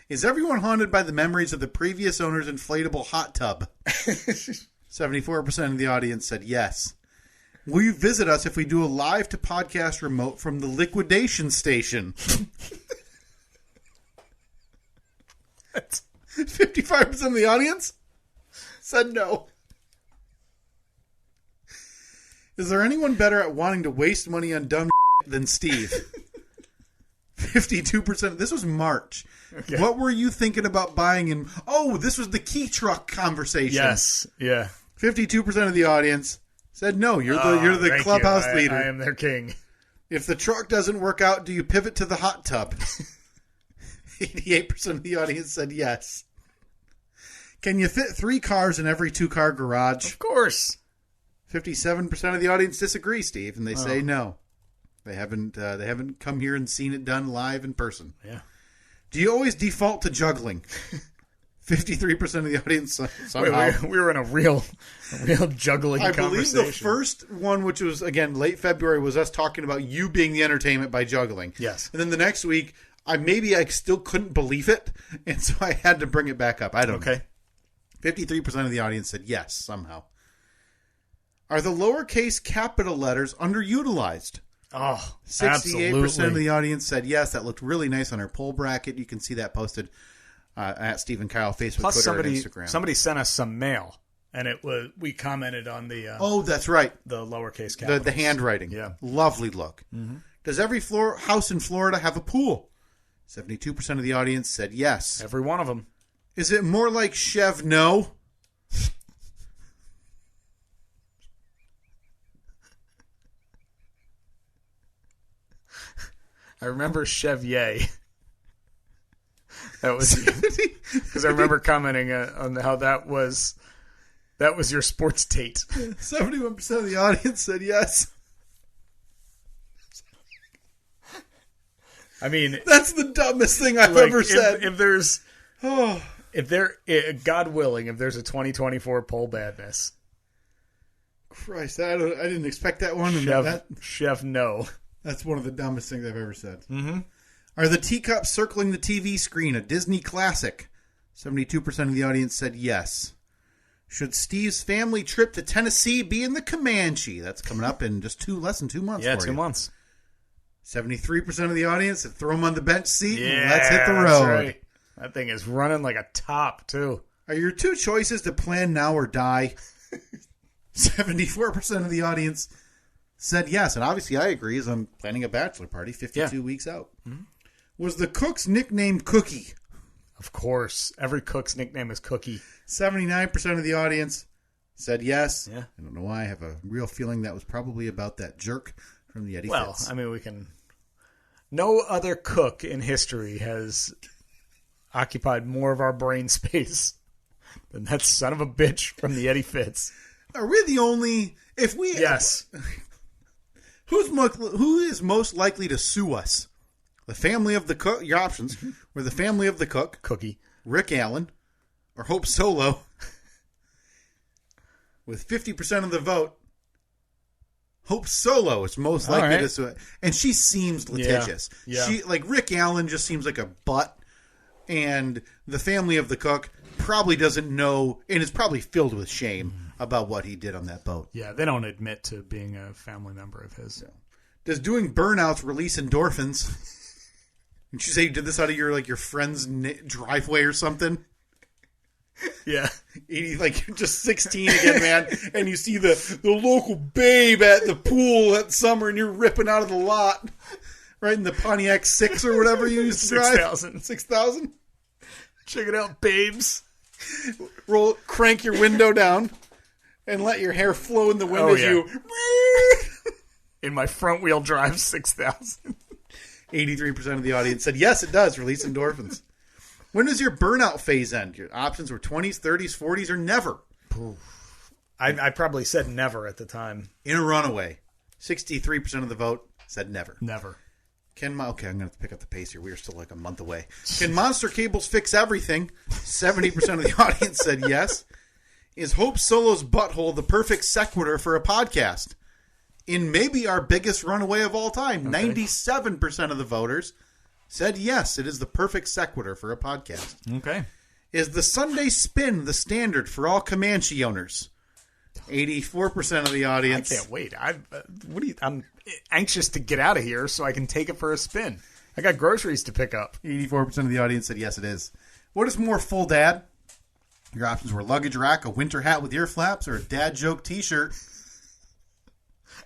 Is everyone haunted by the memories of the previous owner's inflatable hot tub? 74% of the audience said yes. Will you visit us if we do a live to podcast remote from the liquidation station? 55% of the audience said no. Is there anyone better at wanting to waste money on dumb than Steve? 52%. This was March. Okay. What were you thinking about buying in? Oh, this was the key truck conversation. Yes. Yeah. 52% of the audience said no. You're the clubhouse leader. I am their king. If the truck doesn't work out, do you pivot to the hot tub? 88% of the audience said yes. Can you fit 3 cars in every 2-car garage? Of course. 57% of the audience disagree, Steve, and they say no. They haven't come here and seen it done live in person. Yeah. Do you always default to juggling? 53% of the audience somehow. We were in a real juggling conversation. I believe the first one, which was, again, late February, was us talking about you being the entertainment by juggling. Yes. And then the next week, I still couldn't believe it, and so I had to bring it back up. I don't know. 53% of the audience said yes, somehow. Are the lowercase capital letters underutilized? Oh, 68% absolutely. of the audience said yes. That looked really nice on our poll bracket. You can see that posted at Steve and Kyle, Facebook, Plus Twitter, and Instagram. Somebody sent us some mail, and we commented on the oh, that's right, the lowercase capitals. The handwriting. Yeah, lovely look. Mm-hmm. Does every house in Florida have a pool? 72% of the audience said yes. Every one of them. Is it more like Chev no? I remember Chevy. That was because I remember commenting on how that was your sports Tate. 71% of the audience said yes. I mean, that's the dumbest thing I've ever said. God willing, if there's a 2024 poll badness. Christ, I didn't expect that one. Chef, no. That's one of the dumbest things I've ever said. Mm-hmm. Are the teacups circling the TV screen a Disney classic? 72% of the audience said yes. Should Steve's family trip to Tennessee be in the Comanche? That's coming up in just less than 2 months. Yeah, for 2 months. 73% of the audience said throw him on the bench seat and let's hit the road. That's right. That thing is running like a top, too. Are your 2 choices to plan now or die? 74% of the audience said yes, and obviously I agree as I'm planning a bachelor party 52 weeks out. Mm-hmm. Was the cook's nickname Cookie? Of course. Every cook's nickname is Cookie. 79% of the audience said yes. Yeah. I don't know why. I have a real feeling that was probably about that jerk from the Eddie Fitz. I mean, we can... No other cook in history has occupied more of our brain space than that son of a bitch from the Eddie Fitz. Are we the only... Yes. Who is most likely to sue us? The family of the cook. Your options were the family of the cook, Cookie, Rick Allen, or Hope Solo. With 50% of the vote, Hope Solo is most likely to sue it, and she seems litigious. Yeah. She Rick Allen just seems like a butt, and the family of the cook probably doesn't know, and is probably filled with shame about what he did on that boat. Yeah, they don't admit to being a family member of his. So. Does doing burnouts release endorphins? Did you say you did this out of your friend's driveway or something? Yeah. Like you're just 16 again, man, and you see the local babe at the pool that summer, and you're ripping out of the lot, right in the Pontiac 6 or whatever you used to drive. 6,000. 6,000. Check it out, babes. Crank your window down, and let your hair flow in the wind as you. In my front wheel drive 6,000. 83% of the audience said yes, it does release endorphins. When does your burnout phase end? Your options were 20s, 30s, 40s, or never. I probably said never at the time. In a runaway, 63% of the vote said never. Never. Okay, I'm going to have to pick up the pace here. We are still like a month away. Can monster cables fix everything? 70% of the audience said yes. Is Hope Solo's butthole the perfect sequitur for a podcast? In maybe our biggest runaway of all time, 97% of the voters said yes, it is the perfect sequitur for a podcast. Okay. Is the Sunday spin the standard for all Comanche owners? 84% of the audience. I can't wait. I'm anxious to get out of here so I can take it for a spin. I got groceries to pick up. 84% of the audience said yes, it is. What is more full dad? Your options were luggage rack, a winter hat with ear flaps, or a dad joke t-shirt.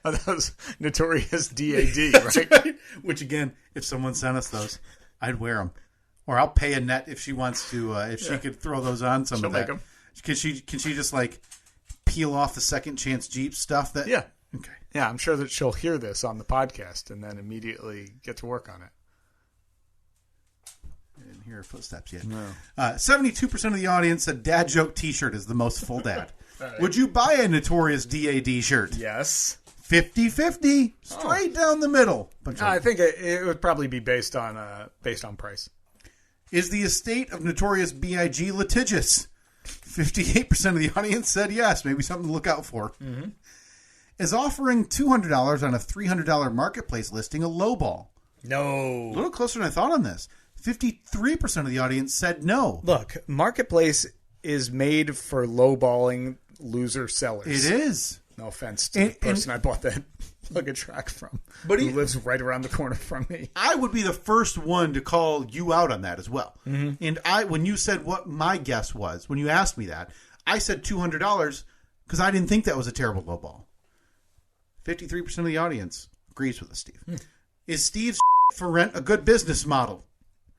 Oh, that was Notorious DAD, right? Which, again, if someone sent us those, I'd wear them. Or I'll pay Annette if she wants to, if she could throw those on some of that. She'll make them. Can she just, like, peel off the Second Chance Jeep stuff? Yeah. Okay. Yeah, I'm sure that she'll hear this on the podcast and then immediately get to work on it. I didn't hear her footsteps yet. No. 72% of the audience said dad joke t-shirt is the most full dad. Right. Would you buy a Notorious DAD shirt? Yes. 50-50. Straight down the middle. I think it would probably be based on price. Is the estate of Notorious B.I.G. litigious? 58% of the audience said yes. Maybe something to look out for. Mm-hmm. Is offering $200 on a $300 marketplace listing a lowball? No. A little closer than I thought on this. 53% of the audience said no. Look, marketplace is made for lowballing loser sellers. It is. No offense to the person I bought that luggage rack from, but who lives right around the corner from me. I would be the first one to call you out on that as well. Mm-hmm. And when you said what my guess was, when you asked me that, I said $200 because I didn't think that was a terrible lowball. 53% of the audience agrees with us, Steve. Is Steve's for rent a good business model?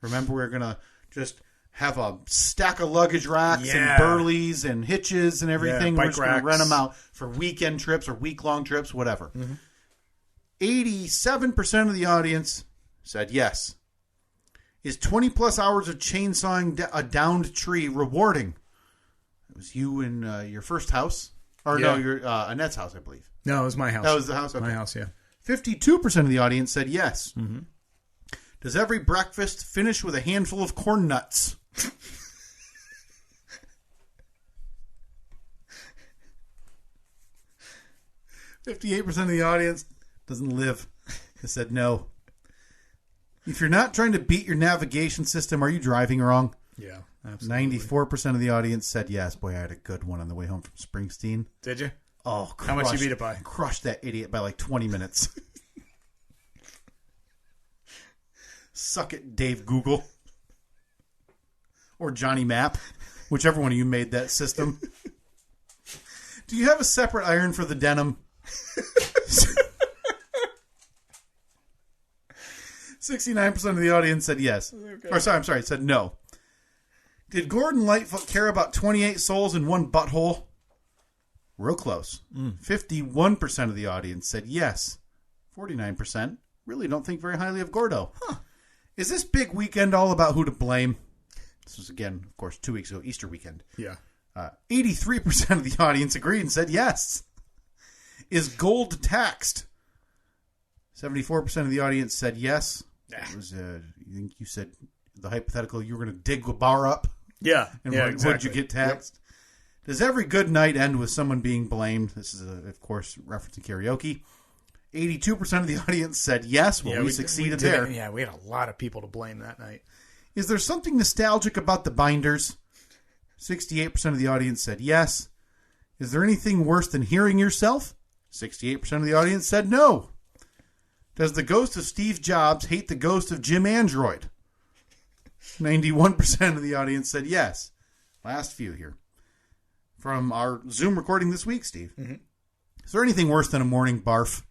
Remember, we're going to just have a stack of luggage racks and burleys and hitches and everything. We're just going to rent them out for weekend trips or week-long trips, whatever. 87% of the audience said yes. Is 20-plus hours of chainsawing a downed tree rewarding? It was you in your first house. Or no, your Annette's house, I believe. No, it was my house. That was the house? Okay. My house, yeah. 52% of the audience said yes. Mm-hmm. Does every breakfast finish with a handful of corn nuts? 58% of the audience doesn't live. They said no. If you're not trying to beat your navigation system, are you driving wrong? Yeah, absolutely. 94% of the audience said yes. Boy, I had a good one on the way home from Springsteen. Did you? Oh, how much you beat it by? Crushed that idiot by like 20 minutes. Suck it, Dave Google. Or Johnny Map. Whichever one of you made that system. Do you have a separate iron for the denim? 69% of the audience said yes. Okay. Or sorry, said no. Did Gordon Lightfoot care about 28 souls in one butthole? Real close. 51% of the audience said yes. 49% really don't think very highly of Gordo. Huh. Is this big weekend all about who to blame? This was, again, of course, 2 weeks ago, Easter weekend. Yeah. 83% of the audience agreed and said yes. Is gold taxed? 74% of the audience said yes. It was, I think you said the hypothetical you were going to dig a bar up. Yeah. And exactly. would you get taxed? Yep. Does every good night end with someone being blamed? This is, of course, referencing karaoke. 82% of the audience said yes. Well, we succeeded there. Yeah, we had a lot of people to blame that night. Is there something nostalgic about the binders? 68% of the audience said yes. Is there anything worse than hearing yourself? 68% of the audience said no. Does the ghost of Steve Jobs hate the ghost of Jim Android? 91% of the audience said yes. Last few here. From our Zoom recording this week, Steve. Mm-hmm. Is there anything worse than a morning barf?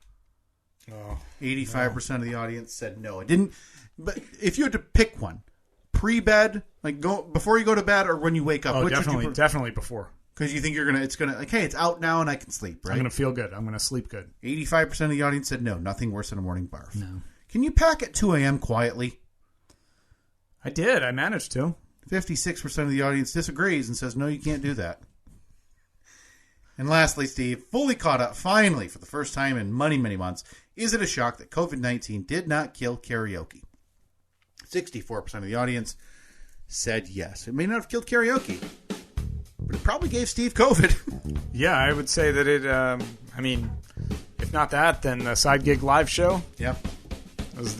Oh, 85% of the audience said no. It didn't. But if you had to pick one, pre-bed, like before you go to bed, or when you wake up, oh, which definitely before. Because you think it's gonna like, hey, it's out now and I can sleep, right? I'm gonna feel good. I'm gonna sleep good. 85% of the audience said no. Nothing worse than a morning barf. No. Can you pack at 2 a.m. quietly? I did. I managed to. 56% of the audience disagrees and says no, you can't do that. And lastly, Steve, fully caught up, finally, for the first time in many, many months, is it a shock that COVID-19 did not kill karaoke? 64% of the audience said yes. It may not have killed karaoke, but it probably gave Steve COVID. Yeah, I would say that it, if not that, then the side gig live show. Yep. Was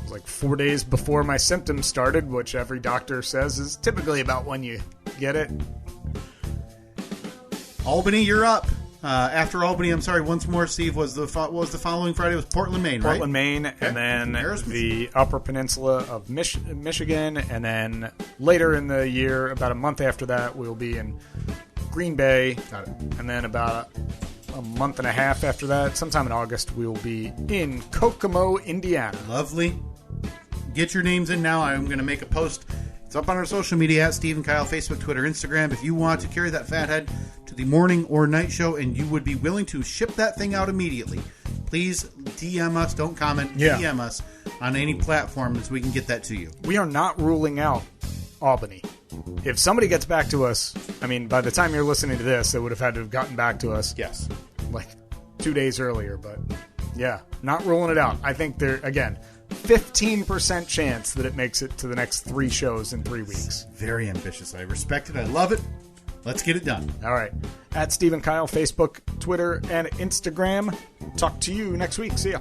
like 4 days before my symptoms started, which every doctor says is typically about when you get it. Albany, you're up. After Albany, I'm sorry, once more, Steve, what was the following Friday? It was Portland, Maine, right? Portland, Maine, and then the Upper Peninsula of Michigan, and then later in the year, about a month after that, we'll be in Green Bay. Got it. And then about a month and a half after that, sometime in August, we'll be in Kokomo, Indiana. Lovely. Get your names in now. I'm going to make a post. It's up on our social media at Steve and Kyle, Facebook, Twitter, Instagram. If you want to carry that fathead to the morning or night show and you would be willing to ship that thing out immediately, please DM us. Don't comment. Yeah. DM us on any platform so we can get that to you. We are not ruling out Albany. If somebody gets back to us, by the time you're listening to this, they would have had to have gotten back to us. Yes. Like 2 days earlier. But yeah, not ruling it out. I think there, again, 15% chance that it makes it to the next 3 shows in 3 weeks. Very ambitious. I respect it. I love it. Let's get it done. All right. At Steve and Kyle, Facebook, Twitter, and Instagram. Talk to you next week. See ya.